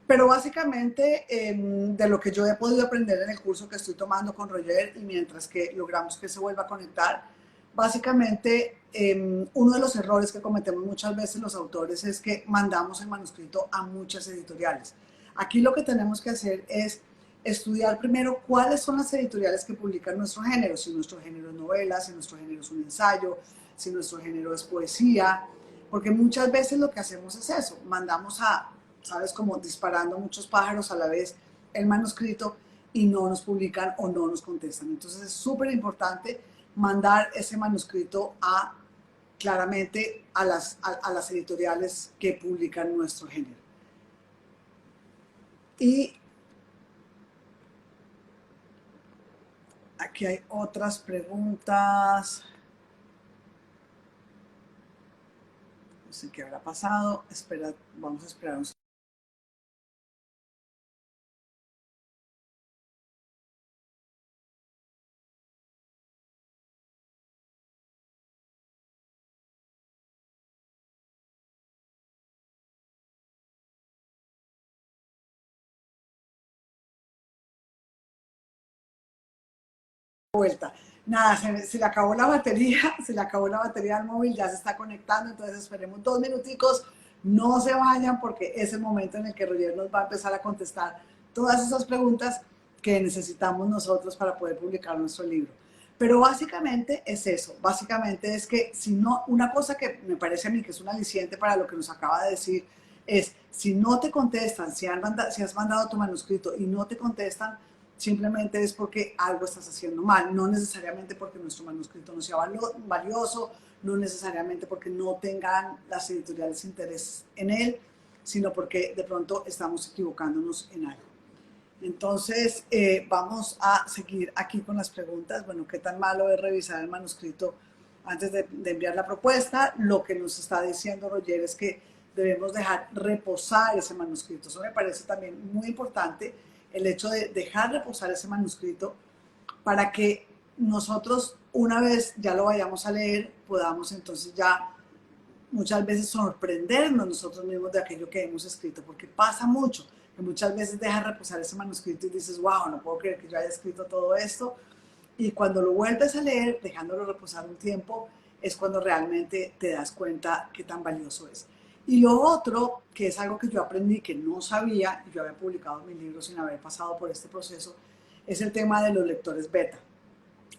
Pero básicamente de lo que yo he podido aprender en el curso que estoy tomando con Roger y mientras que logramos que se vuelva a conectar, básicamente uno de los errores que cometemos muchas veces los autores es que mandamos el manuscrito a muchas editoriales. Aquí lo que tenemos que hacer es estudiar primero cuáles son las editoriales que publican nuestro género, si nuestro género es novela, si nuestro género es un ensayo, si nuestro género es poesía, porque muchas veces lo que hacemos es eso, mandamos a, sabes, como disparando muchos pájaros a la vez el manuscrito y no nos publican o no nos contestan. Entonces es súper importante mandar ese manuscrito a claramente a las editoriales que publican nuestro género. Y aquí hay otras preguntas. No sé qué habrá pasado. Espera, vamos a esperar un vuelta. Nada, se le acabó la batería, se le acabó la batería al móvil, ya se está conectando, entonces esperemos 2 minuticos, no se vayan porque es el momento en el que Roger nos va a empezar a contestar todas esas preguntas que necesitamos nosotros para poder publicar nuestro libro. Pero básicamente es eso, básicamente es que si no, una cosa que me parece a mí que es un aliciente para lo que nos acaba de decir es, si no te contestan, si has mandado tu manuscrito y no te contestan, simplemente es porque algo estás haciendo mal, no necesariamente porque nuestro manuscrito no sea valioso, no necesariamente porque no tengan las editoriales interés en él, sino porque de pronto estamos equivocándonos en algo. Entonces, vamos a seguir aquí con las preguntas. Bueno, ¿qué tan malo es revisar el manuscrito antes de enviar la propuesta? Lo que nos está diciendo Roger es que debemos dejar reposar ese manuscrito. Eso me parece también muy importante, el hecho de dejar reposar ese manuscrito para que nosotros, una vez ya lo vayamos a leer, podamos entonces ya muchas veces sorprendernos nosotros mismos de aquello que hemos escrito, porque pasa mucho, que muchas veces dejas reposar ese manuscrito y dices, wow, no puedo creer que yo haya escrito todo esto, y cuando lo vuelves a leer, dejándolo reposar un tiempo, es cuando realmente te das cuenta qué tan valioso es. Y lo otro, que es algo que yo aprendí que no sabía, y yo había publicado mi libro sin haber pasado por este proceso, es el tema de los lectores beta.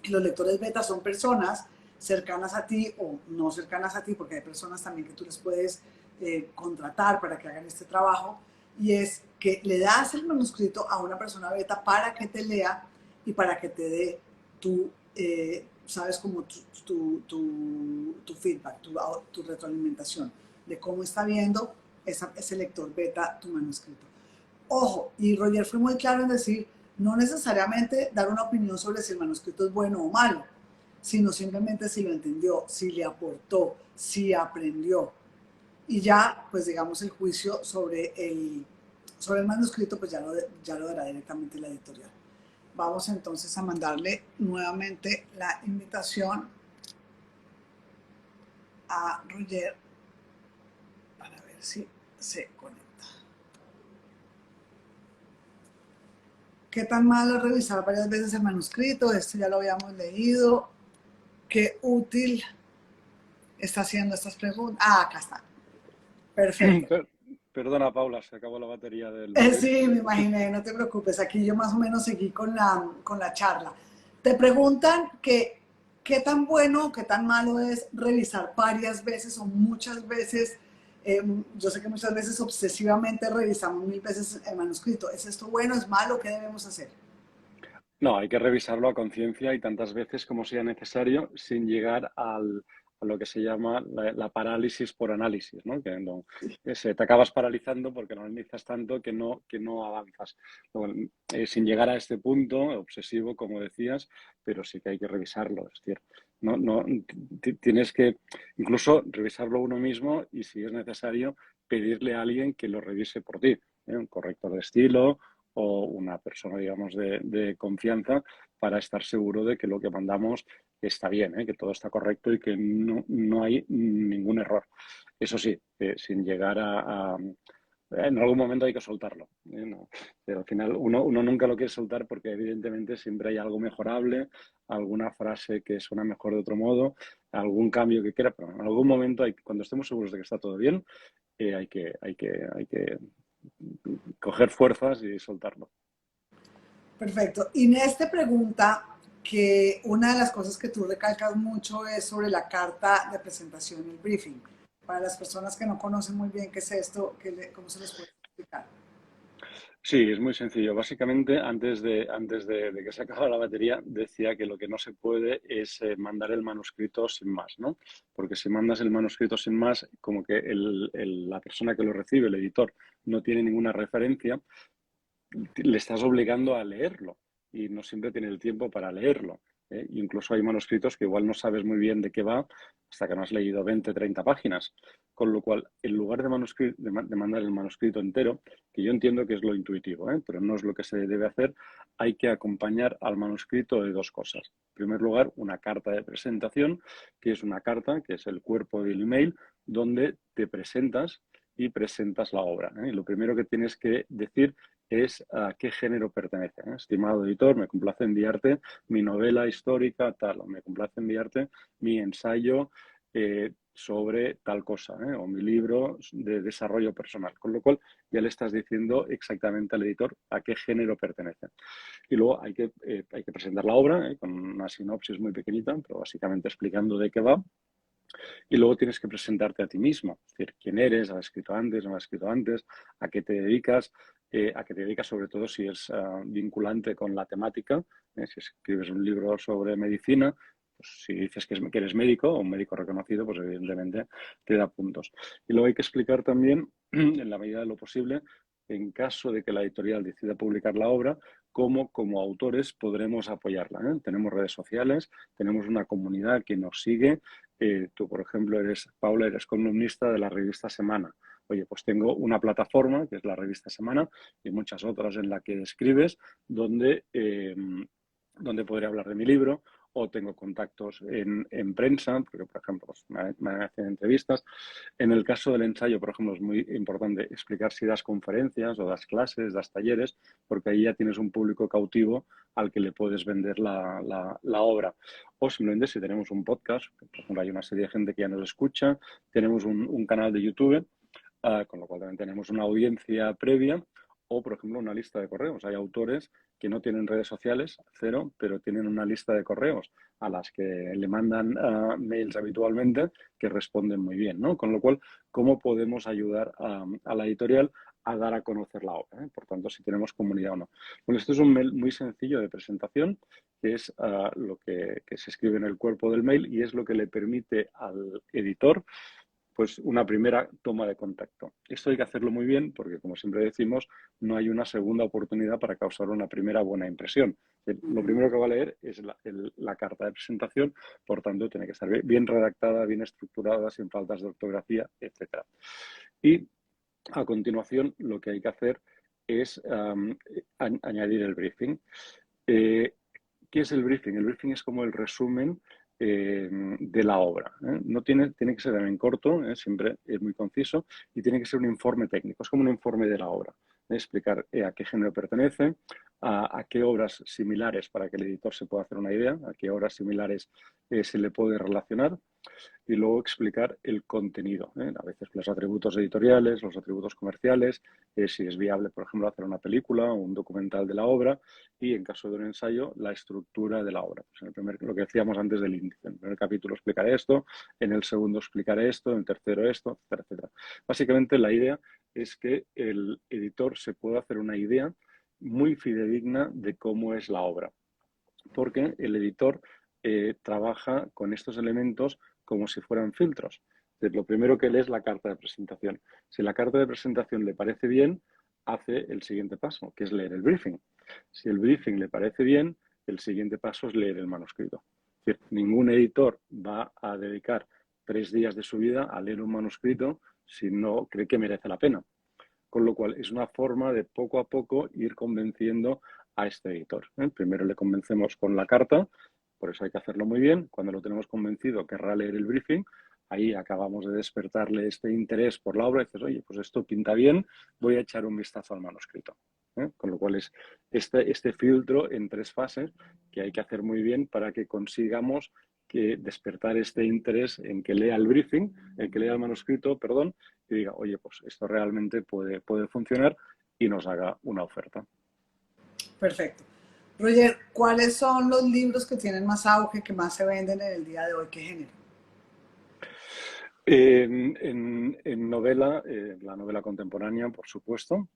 Y los lectores beta son personas cercanas a ti o no cercanas a ti, porque hay personas también que tú les puedes contratar para que hagan este trabajo, y es que le das el manuscrito a una persona beta para que te lea y para que te dé tu, sabes, como tu feedback, tu retroalimentación de cómo está viendo ese lector beta tu manuscrito. Ojo, y Roger fue muy claro en decir, no necesariamente dar una opinión sobre si el manuscrito es bueno o malo, sino simplemente si lo entendió, si le aportó, si aprendió. Y ya, pues digamos, el juicio sobre el manuscrito, pues ya lo dará directamente la editorial. Vamos entonces a mandarle nuevamente la invitación a Roger para ver si se conecta. ¿Qué tan malo es revisar varias veces el manuscrito? Esto ya lo habíamos leído. ¿Qué útil está haciendo estas preguntas? Ah, acá está. Perfecto. Perdona, Paula, se acabó la batería del móvil. Sí, me imaginé, no te preocupes. Aquí yo más o menos seguí con la charla. Te preguntan que qué tan bueno o qué tan malo es revisar varias veces o muchas veces. Yo sé que muchas veces obsesivamente revisamos 1000 veces el manuscrito. ¿Es esto bueno? ¿Es malo? ¿Qué debemos hacer? No, hay que revisarlo a conciencia y tantas veces como sea necesario sin llegar a lo que se llama la parálisis por análisis, ¿no? Que te acabas paralizando porque lo analizas tanto que no avanzas. Bueno, sin llegar a este punto obsesivo, como decías, pero sí que hay que revisarlo, es decir, tienes que incluso revisarlo uno mismo y si es necesario pedirle a alguien que lo revise por ti, ¿eh? Un corrector de estilo o una persona, digamos, de confianza para estar seguro de que lo que mandamos está bien, ¿eh? Que todo está correcto y que no hay ningún error. Eso sí, sin llegar en algún momento hay que soltarlo, ¿eh? No, pero al final uno nunca lo quiere soltar porque evidentemente siempre hay algo mejorable, alguna frase que suena mejor de otro modo, algún cambio que quiera, pero en algún momento cuando estemos seguros de que está todo bien, hay que coger fuerzas y soltarlo. Perfecto. Inés te pregunta que una de las cosas que tú recalcas mucho es sobre la carta de presentación, el briefing. Para las personas que no conocen muy bien qué es esto, ¿cómo se les puede explicar? Sí, es muy sencillo. Básicamente, antes de que se acabara la batería, decía que lo que no se puede es mandar el manuscrito sin más, ¿no? Porque si mandas el manuscrito sin más, como que la persona que lo recibe, el editor, no tiene ninguna referencia, le estás obligando a leerlo y no siempre tiene el tiempo para leerlo. ¿Eh? Incluso hay manuscritos que igual no sabes muy bien de qué va hasta que no has leído 20, 30 páginas. Con lo cual, en lugar de mandar el manuscrito entero, que yo entiendo que es lo intuitivo, ¿eh? Pero no es lo que se debe hacer, hay que acompañar al manuscrito de dos cosas. En primer lugar, una carta de presentación, que es una carta, que es el cuerpo del email, donde te presentas y presentas la obra. ¿Eh? Y lo primero que tienes que decir es a qué género pertenece. Estimado editor, me complace enviarte mi novela histórica, tal, o me complace enviarte mi ensayo sobre tal cosa, o mi libro de desarrollo personal. Con lo cual ya le estás diciendo exactamente al editor a qué género pertenece. Y luego hay que presentar la obra con una sinopsis muy pequeñita, pero básicamente explicando de qué va. Y luego tienes que presentarte a ti mismo, es decir, quién eres, has escrito antes, no has escrito antes, a qué te dedicas, sobre todo si es vinculante con la temática. Si escribes un libro sobre medicina, pues si dices que eres médico o un médico reconocido, pues evidentemente te da puntos. Y luego hay que explicar también, en la medida de lo posible, en caso de que la editorial decida publicar la obra, cómo como autores podremos apoyarla. Tenemos redes sociales, tenemos una comunidad que nos sigue. Tú, por ejemplo, Paula, eres columnista de la revista Semana. Oye, pues tengo una plataforma, que es la revista Semana, y muchas otras en la que escribes, donde podré hablar de mi libro, o tengo contactos en prensa, porque, por ejemplo, pues, me hacen entrevistas. En el caso del ensayo, por ejemplo, es muy importante explicar si das conferencias o das clases, das talleres, porque ahí ya tienes un público cautivo al que le puedes vender la obra. O simplemente si tenemos un podcast, por ejemplo, hay una serie de gente que ya nos escucha, tenemos un canal de YouTube, con lo cual también tenemos una audiencia previa, o, por ejemplo, una lista de correos. Hay autores que no tienen redes sociales, cero, pero tienen una lista de correos a las que le mandan mails habitualmente que responden muy bien, ¿no? Con lo cual, ¿cómo podemos ayudar a la editorial a dar a conocer la obra? Por tanto, si tenemos comunidad o no. Bueno, esto es un mail muy sencillo de presentación, que es lo que se escribe en el cuerpo del mail y es lo que le permite al editor pues una primera toma de contacto. Esto hay que hacerlo muy bien porque, como siempre decimos, no hay una segunda oportunidad para causar una primera buena impresión. Lo primero que va a leer es la carta de presentación, por tanto, tiene que estar bien redactada, bien estructurada, sin faltas de ortografía, etc. Y a continuación, lo que hay que hacer es añadir el briefing. ¿Qué es el briefing? El briefing es como el resumen de la obra. No tiene que ser también corto, siempre es muy conciso, y tiene que ser un informe técnico, es como un informe de la obra. Explicar a qué género pertenece, a qué obras similares para que el editor se pueda hacer una idea, a qué obras similares se le puede relacionar, y luego explicar el contenido. A veces los atributos editoriales, los atributos comerciales, si es viable, por ejemplo, hacer una película o un documental de la obra y, en caso de un ensayo, la estructura de la obra. Pues lo que decíamos antes del índice. En el primer capítulo explicaré esto, en el segundo explicaré esto, en el tercero esto, etcétera, etcétera. Básicamente, la idea es que el editor se pueda hacer una idea muy fidedigna de cómo es la obra, porque el editor trabaja con estos elementos como si fueran filtros. Entonces, lo primero que lee es la carta de presentación. Si la carta de presentación le parece bien, hace el siguiente paso, que es leer el briefing. Si el briefing le parece bien, el siguiente paso es leer el manuscrito. Es decir, ningún editor va a dedicar 3 días de su vida a leer un manuscrito si no cree que merece la pena. Con lo cual, es una forma de poco a poco ir convenciendo a este editor. Primero le convencemos con la carta, por eso hay que hacerlo muy bien. Cuando lo tenemos convencido, querrá leer el briefing. Ahí acabamos de despertarle este interés por la obra y dices, oye, pues esto pinta bien, voy a echar un vistazo al manuscrito. Con lo cual es este filtro en 3 fases que hay que hacer muy bien para que consigamos despertar este interés en que lea el briefing, en que lea el manuscrito, perdón, y diga, oye, pues esto realmente puede funcionar y nos haga una oferta. Perfecto. Roger, ¿cuáles son los libros que tienen más auge, que más se venden en el día de hoy? ¿Qué género? En novela, la novela contemporánea, por supuesto.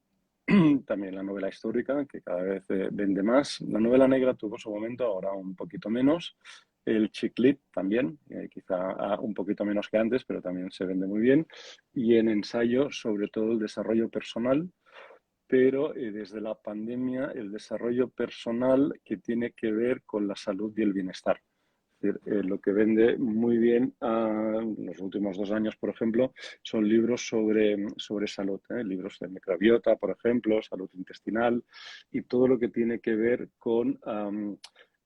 También la novela histórica, que cada vez vende más. La novela negra tuvo su momento, ahora un poquito menos. El chick lit también, quizá un poquito menos que antes, pero también se vende muy bien. Y en ensayo, sobre todo el desarrollo personal, pero desde la pandemia el desarrollo personal que tiene que ver con la salud y el bienestar. Es decir, lo que vende muy bien en los últimos 2 años, por ejemplo, son libros sobre salud, libros de microbiota, por ejemplo, salud intestinal y todo lo que tiene que ver con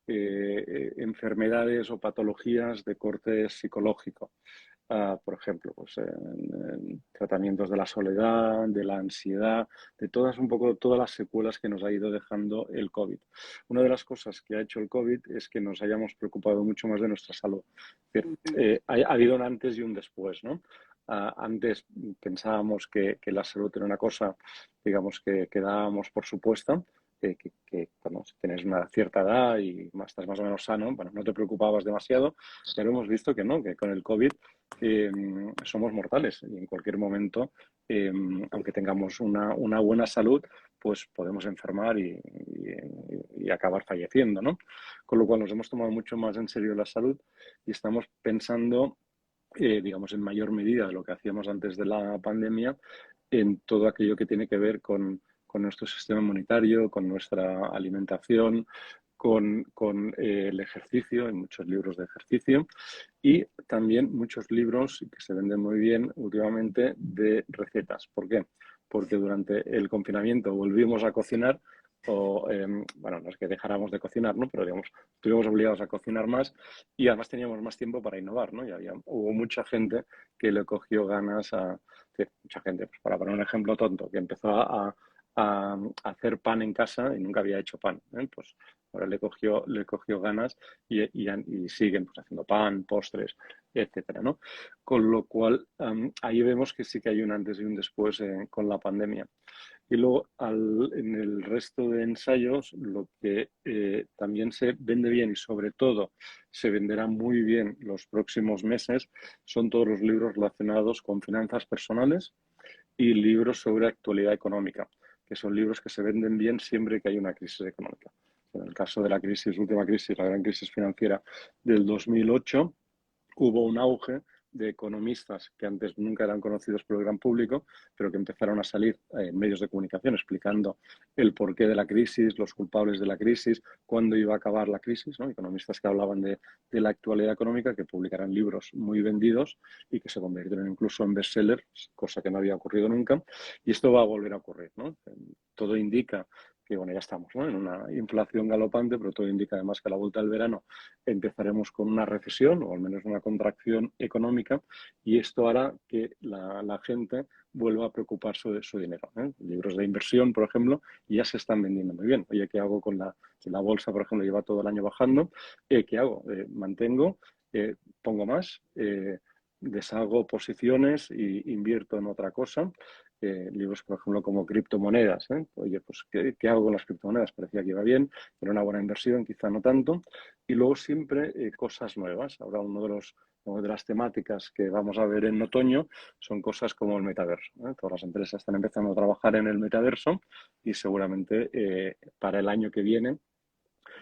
enfermedades o patologías de corte psicológico. por ejemplo, pues, en tratamientos de la soledad, de la ansiedad, de todas un poco todas las secuelas que nos ha ido dejando el COVID. Una de las cosas que ha hecho el COVID es que nos hayamos preocupado mucho más de nuestra salud. Es decir, ha habido un antes y un después, ¿no? Antes pensábamos que la salud era una cosa, digamos, que dábamos por supuesta, que cuando tienes una cierta edad y estás más o menos sano, bueno, no te preocupabas demasiado, pero hemos visto que no, que con el COVID somos mortales y en cualquier momento, aunque tengamos una buena salud, pues podemos enfermar y acabar falleciendo, ¿no? Con lo cual nos hemos tomado mucho más en serio la salud y estamos pensando, digamos, en mayor medida de lo que hacíamos antes de la pandemia, en todo aquello que tiene que ver con nuestro sistema inmunitario, con nuestra alimentación, con el ejercicio, hay muchos libros de ejercicio y también muchos libros que se venden muy bien últimamente de recetas. ¿Por qué? Porque durante el confinamiento volvimos a cocinar o, bueno, no es que dejáramos de cocinar, ¿no? Pero digamos, estuvimos obligados a cocinar más y además teníamos más tiempo para innovar, ¿no? Y hubo mucha gente que le cogió ganas sí, mucha gente, pues para poner un ejemplo tonto, que empezó a hacer pan en casa y nunca había hecho pan, ¿eh? Pues ahora le cogió ganas y siguen pues, haciendo pan, postres, etcétera, ¿no? Con lo cual, ahí vemos que sí que hay un antes y un después con la pandemia. Y luego, en el resto de ensayos, lo que también se vende bien y sobre todo se venderá muy bien los próximos meses son todos los libros relacionados con finanzas personales y libros sobre actualidad económica, que son libros que se venden bien siempre que hay una crisis económica. En el caso de la última crisis, la gran crisis financiera del 2008, hubo un auge de economistas que antes nunca eran conocidos por el gran público, pero que empezaron a salir en medios de comunicación explicando el porqué de la crisis, los culpables de la crisis, cuándo iba a acabar la crisis, ¿no? Economistas que hablaban de la actualidad económica, que publicaran libros muy vendidos y que se convirtieron incluso en bestsellers, cosa que no había ocurrido nunca. Y esto va a volver a ocurrir, ¿no? Todo indica que, bueno, ya estamos, ¿no? En una inflación galopante, pero todo indica además que a la vuelta del verano empezaremos con una recesión o al menos una contracción económica y esto hará que la gente vuelva a preocuparse de su dinero, ¿eh? Libros de inversión, por ejemplo, ya se están vendiendo muy bien. Oye, ¿qué hago con si la bolsa, por ejemplo, lleva todo el año bajando? ¿Qué hago? Mantengo, pongo más, deshago posiciones e invierto en otra cosa. Libros, por ejemplo, como criptomonedas, ¿eh? Oye, pues, ¿qué hago con las criptomonedas? Parecía que iba bien, era una buena inversión, quizá no tanto. Y luego siempre cosas nuevas. Ahora una de las temáticas que vamos a ver en otoño son cosas como el metaverso, ¿eh? Todas las empresas están empezando a trabajar en el metaverso y seguramente para el año que viene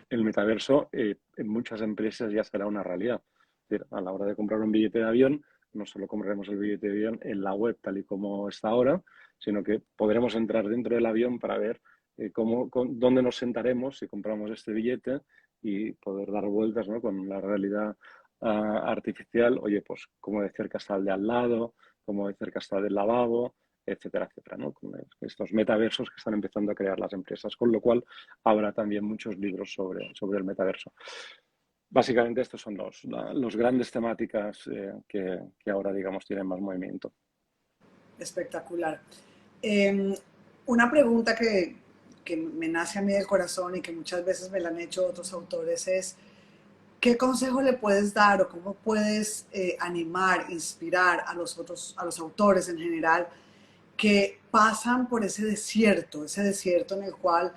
el metaverso en muchas empresas ya será una realidad. Es decir, a la hora de comprar un billete de avión, no solo compraremos el billete de avión en la web tal y como está ahora, sino que podremos entrar dentro del avión para ver dónde nos sentaremos si compramos este billete y poder dar vueltas, ¿no? Con la realidad artificial. Oye, pues cómo de cerca está el de al lado, cómo de cerca está el lavabo, etcétera, etcétera, ¿no? Con estos metaversos que están empezando a crear las empresas, con lo cual habrá también muchos libros sobre el metaverso. Básicamente estos son los grandes temáticas que ahora, digamos, tienen más movimiento. Espectacular. Eh, una pregunta que me nace a mí del corazón y que muchas veces me la han hecho otros autores es, ¿qué consejo le puedes dar o cómo puedes animar, inspirar a los autores en general que pasan por ese desierto en el cual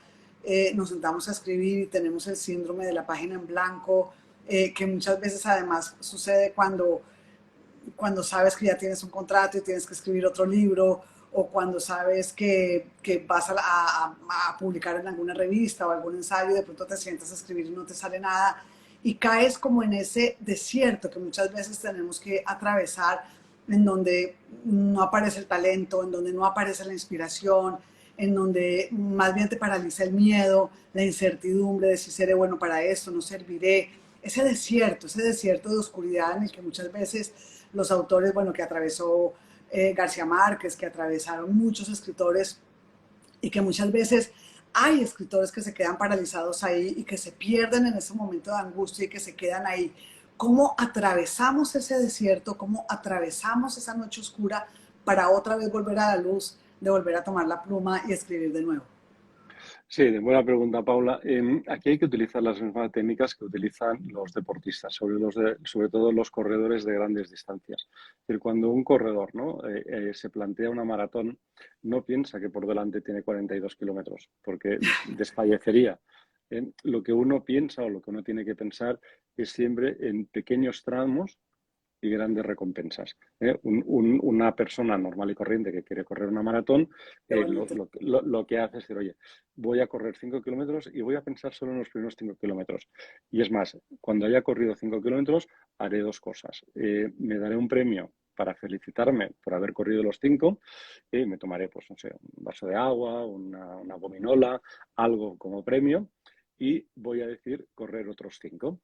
nos sentamos a escribir y tenemos el síndrome de la página en blanco, que muchas veces además sucede cuando sabes que ya tienes un contrato y tienes que escribir otro libro, o cuando sabes que vas a publicar en alguna revista o algún ensayo y de pronto te sientas a escribir y no te sale nada, y caes como en ese desierto que muchas veces tenemos que atravesar, en donde no aparece el talento, en donde no aparece la inspiración, en donde más bien te paraliza el miedo, la incertidumbre de si seré bueno para esto, no serviré. Ese desierto de oscuridad en el que muchas veces los autores, bueno, que atravesó García Márquez, que atravesaron muchos escritores y que muchas veces hay escritores que se quedan paralizados ahí y que se pierden en ese momento de angustia y que se quedan ahí. ¿Cómo atravesamos ese desierto? ¿Cómo atravesamos esa noche oscura para otra vez volver a la luz, de volver a tomar la pluma y escribir de nuevo? Sí, buena pregunta, Paula. Aquí hay que utilizar las mismas técnicas que utilizan los deportistas, sobre todo los corredores de grandes distancias. Es decir, cuando un corredor, ¿no? Se plantea una maratón, no piensa que por delante tiene 42 kilómetros, porque desfallecería. Lo que uno piensa o lo que uno tiene que pensar es siempre en pequeños tramos y grandes recompensas. Una persona normal y corriente que quiere correr una maratón, Qué bonito. lo que hace es decir, oye, voy a correr 5 kilómetros y voy a pensar solo en los primeros 5 kilómetros. Y es más, cuando haya corrido 5 kilómetros, haré dos cosas. Me daré un premio para felicitarme por haber corrido los 5, y me tomaré, pues, no sé, un vaso de agua, una gominola, algo como premio, y voy a decir correr otros 5.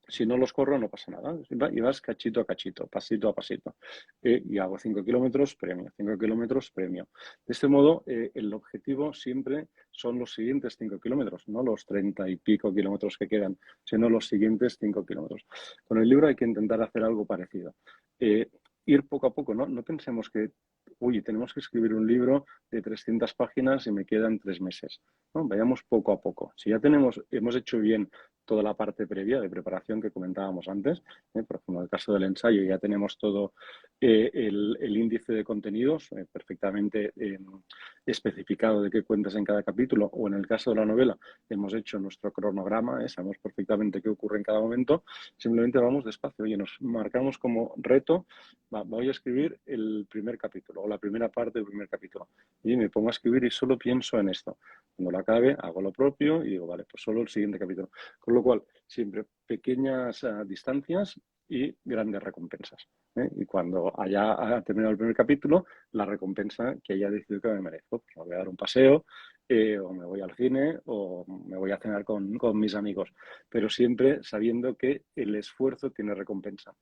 Si no los corro, no pasa nada. Y vas cachito a cachito, pasito a pasito. Y hago 5 kilómetros, premio. 5 kilómetros, premio. De este modo, el objetivo siempre son los siguientes 5 kilómetros, no los 30 y pico kilómetros que quedan, sino los siguientes 5 kilómetros. Con el libro hay que intentar hacer algo parecido. Eh, Ir poco a poco, ¿no? No pensemos que, uy, tenemos que escribir un libro de 300 páginas y me quedan 3 meses. ¿No? Vayamos poco a poco. Si ya hemos hecho bien toda la parte previa de preparación que comentábamos antes. Por ejemplo, en el caso del ensayo ya tenemos todo el índice de contenidos perfectamente especificado de qué cuentas en cada capítulo, o en el caso de la novela hemos hecho nuestro cronograma, sabemos perfectamente qué ocurre en cada momento, simplemente vamos despacio. Oye, nos marcamos como reto, voy a escribir el primer capítulo o la primera parte del primer capítulo y me pongo a escribir y solo pienso en esto. Cuando lo acabe, hago lo propio y digo, vale, pues solo el siguiente capítulo. Con lo cual, siempre pequeñas distancias y grandes recompensas. Y cuando haya terminado el primer capítulo, la recompensa que haya decidido que me merezco. Pues me voy a dar un paseo, o me voy al cine, o me voy a cenar con mis amigos. Pero siempre sabiendo que el esfuerzo tiene recompensa.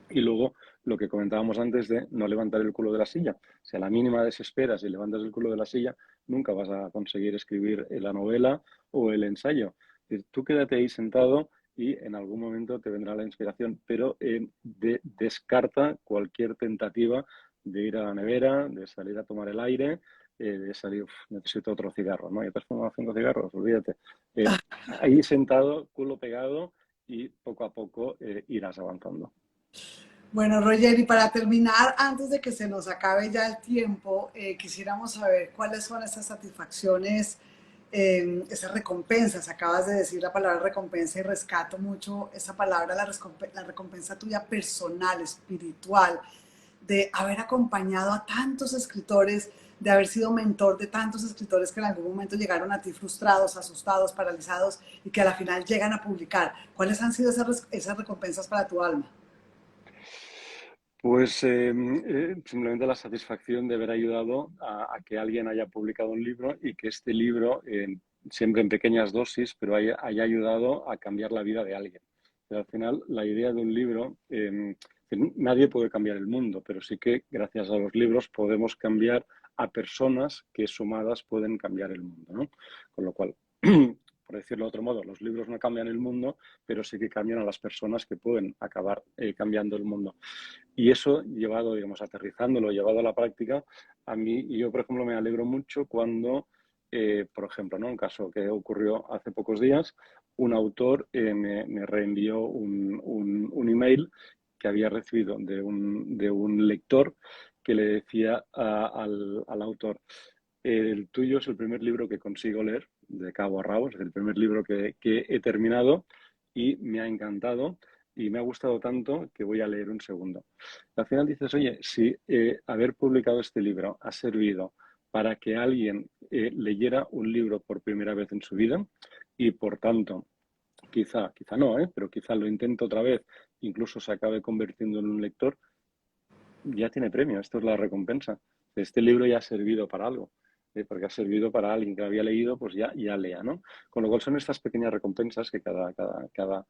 Y luego, lo que comentábamos antes de no levantar el culo de la silla. Si a la mínima desesperas y levantas el culo de la silla, nunca vas a conseguir escribir la novela o el ensayo. Tú quédate ahí sentado y en algún momento te vendrá la inspiración, pero descarta cualquier tentativa de ir a la nevera, de salir a tomar el aire, de salir, necesito otro cigarro, ¿no? Ya te has fumado 5 cigarros, olvídate. Ahí sentado, culo pegado, y poco a poco irás avanzando. Bueno, Roger, y para terminar, antes de que se nos acabe ya el tiempo, quisiéramos saber cuáles son esas satisfacciones, esas recompensas. Acabas de decir la palabra recompensa y rescato mucho esa palabra, la recompensa tuya personal, espiritual, de haber acompañado a tantos escritores, de haber sido mentor de tantos escritores que en algún momento llegaron a ti frustrados, asustados, paralizados y que a la final llegan a publicar. ¿Cuáles han sido esas recompensas para tu alma? Pues simplemente la satisfacción de haber ayudado a que alguien haya publicado un libro y que este libro, siempre en pequeñas dosis, pero haya ayudado a cambiar la vida de alguien. Pero al final, la idea de un libro, nadie puede cambiar el mundo, pero sí que gracias a los libros podemos cambiar a personas que sumadas pueden cambiar el mundo, ¿no? Con lo cual, por decirlo de otro modo, los libros no cambian el mundo, pero sí que cambian a las personas que pueden acabar cambiando el mundo. Y eso llevado, digamos, aterrizándolo, llevado a la práctica, a mí, y yo, por ejemplo, me alegro mucho cuando, por ejemplo, ¿no? Un caso que ocurrió hace pocos días, un autor me reenvió un email que había recibido de un lector que le decía al autor, el tuyo es el primer libro que consigo leer de cabo a rabo, es el primer libro que he terminado y me ha encantado y me ha gustado tanto que voy a leer un segundo. Al final dices, oye, si haber publicado este libro ha servido para que alguien leyera un libro por primera vez en su vida y por tanto, quizá no, pero quizá lo intento otra vez, incluso se acabe convirtiendo en un lector, ya tiene premio, esto es la recompensa. Este libro ya ha servido para algo, porque ha servido para alguien que lo había leído, pues ya lea, ¿no? Con lo cual son estas pequeñas recompensas que cada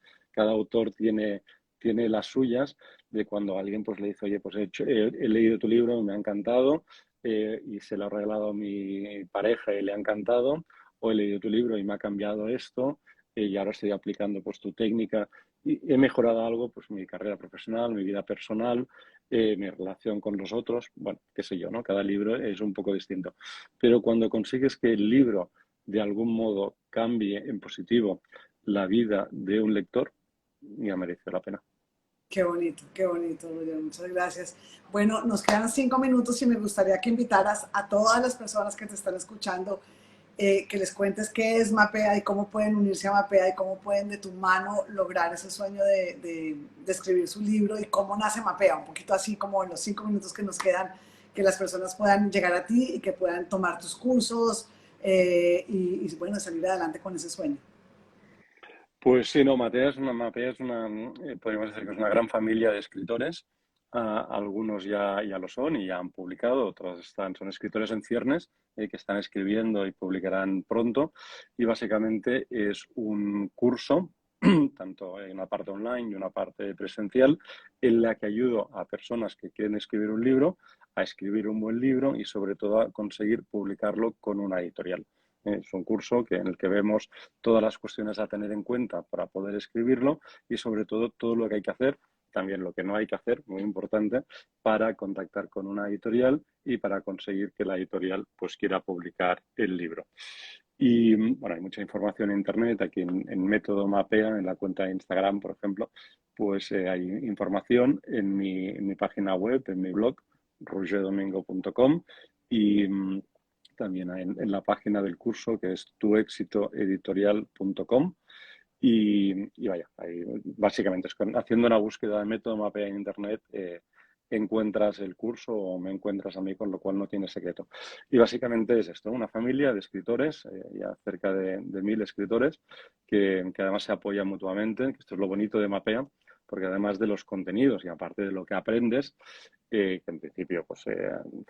autor tiene las suyas, de cuando alguien pues le dice, oye, pues he leído tu libro, me ha encantado, y se lo ha regalado a mi pareja y le ha encantado, o he leído tu libro y me ha cambiado esto, y ahora estoy aplicando pues tu técnica y he mejorado algo, pues mi carrera profesional, mi vida personal, mi relación con los otros, bueno, qué sé yo, ¿no? Cada libro es un poco distinto. Pero cuando consigues que el libro de algún modo cambie en positivo la vida de un lector, ya merece la pena. Qué bonito, Roger, muchas gracias. Bueno, nos quedan 5 minutos y me gustaría que invitaras a todas las personas que te están escuchando, que les cuentes qué es Mapea y cómo pueden unirse a Mapea y cómo pueden de tu mano lograr ese sueño de escribir su libro y cómo nace Mapea, un poquito así como en los 5 minutos que nos quedan, que las personas puedan llegar a ti y que puedan tomar tus cursos y bueno, salir adelante con ese sueño. Pues sí, no, Matea es una, podríamos decir que es una gran familia de escritores. Algunos ya lo son y ya han publicado, otros son escritores en ciernes que están escribiendo y publicarán pronto. Y básicamente es un curso, tanto en una parte online y una parte presencial, en la que ayudo a personas que quieren escribir un libro a escribir un buen libro y sobre todo a conseguir publicarlo con una editorial. Es un curso en el que vemos todas las cuestiones a tener en cuenta para poder escribirlo y sobre todo lo que hay que hacer, también lo que no hay que hacer, muy importante, para contactar con una editorial y para conseguir que la editorial pues quiera publicar el libro. Y bueno, hay mucha información en internet, aquí en Método Mapea, en la cuenta de Instagram, por ejemplo, pues hay información en mi página web, en mi blog, rogerdomingo.com y también en la página del curso que es tuexitoeditorial.com y vaya, ahí básicamente es haciendo una búsqueda de método mapea en internet encuentras el curso o me encuentras a mí, con lo cual no tiene secreto. Y básicamente es esto, una familia de escritores, ya cerca de 1000 escritores, que además se apoyan mutuamente, que esto es lo bonito de Mapea, porque además de los contenidos y aparte de lo que aprendes, que en principio pues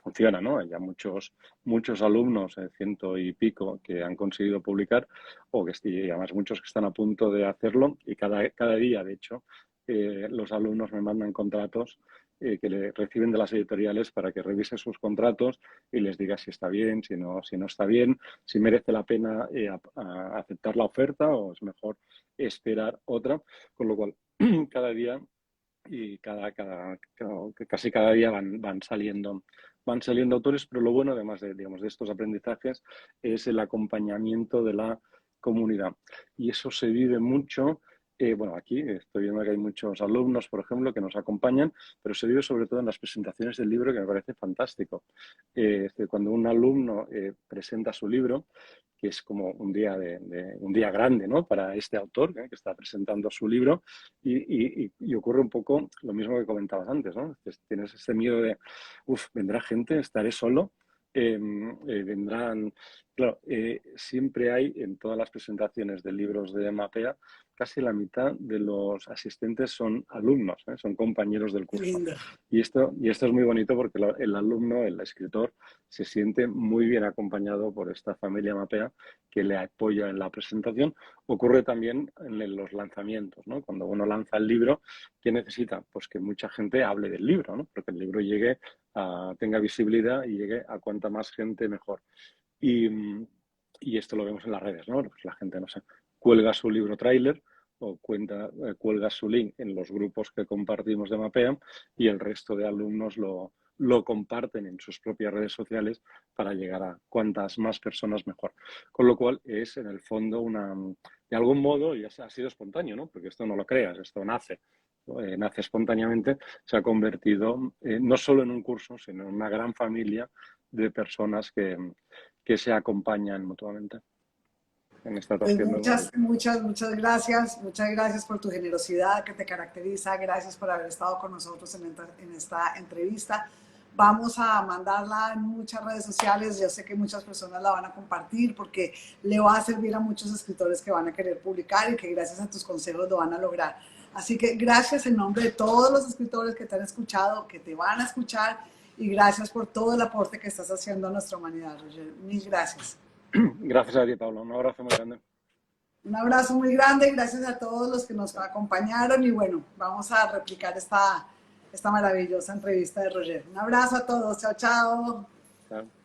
funciona, ¿no? Hay ya muchos alumnos, ciento y pico, que han conseguido publicar, y además muchos que están a punto de hacerlo, y cada día, de hecho, los alumnos me mandan contratos que le reciben de las editoriales para que revise sus contratos y les diga si está bien, si no está bien, si merece la pena a aceptar la oferta o es mejor esperar otra, con lo cual cada día y casi cada día van saliendo autores, pero lo bueno además digamos, de estos aprendizajes es el acompañamiento de la comunidad. Y eso se vive mucho. Bueno, aquí estoy viendo que hay muchos alumnos, por ejemplo, que nos acompañan, pero se vive sobre todo en las presentaciones del libro, que me parece fantástico. Cuando un alumno presenta su libro, que es como un día grande, ¿no? Para este autor que está presentando su libro y ocurre un poco lo mismo que comentabas antes, ¿no? Tienes ese miedo de, vendrá gente, estaré solo, vendrán... Claro, siempre hay en todas las presentaciones de libros de Mapea, casi la mitad de los asistentes son alumnos, son compañeros del Qué curso. lindo. Y esto es muy bonito porque el alumno, el escritor, se siente muy bien acompañado por esta familia Mapea que le apoya en la presentación. Ocurre también en los lanzamientos, ¿no? Cuando uno lanza el libro, ¿qué necesita? Pues que mucha gente hable del libro, ¿no? Porque el libro tenga visibilidad y llegue a cuanta más gente mejor. Y, y esto lo vemos en las redes, ¿no? Pues la gente, no sé, cuelga su libro tráiler o cuelga su link en los grupos que compartimos de Mapea y el resto de alumnos lo comparten en sus propias redes sociales para llegar a cuantas más personas mejor. Con lo cual es, en el fondo, de algún modo, ya ha sido espontáneo, ¿no? Porque esto no lo creas, esto nace espontáneamente, se ha convertido no solo en un curso, sino en una gran familia de personas que se acompañan mutuamente en esta Pues adopción del muchas, libro. muchas, muchas gracias por tu generosidad que te caracteriza, gracias por haber estado con nosotros en esta entrevista. Vamos a mandarla en muchas redes sociales, yo sé que muchas personas la van a compartir porque le va a servir a muchos escritores que van a querer publicar y que gracias a tus consejos lo van a lograr. Así que gracias en nombre de todos los escritores que te han escuchado, que te van a escuchar y gracias por todo el aporte que estás haciendo a nuestra humanidad, Roger. Mil gracias. Gracias a ti, Pablo. Un abrazo muy grande. Un abrazo muy grande, gracias a todos los que nos acompañaron y bueno, vamos a replicar esta maravillosa entrevista de Roger. Un abrazo a todos, chao, chao. Chao.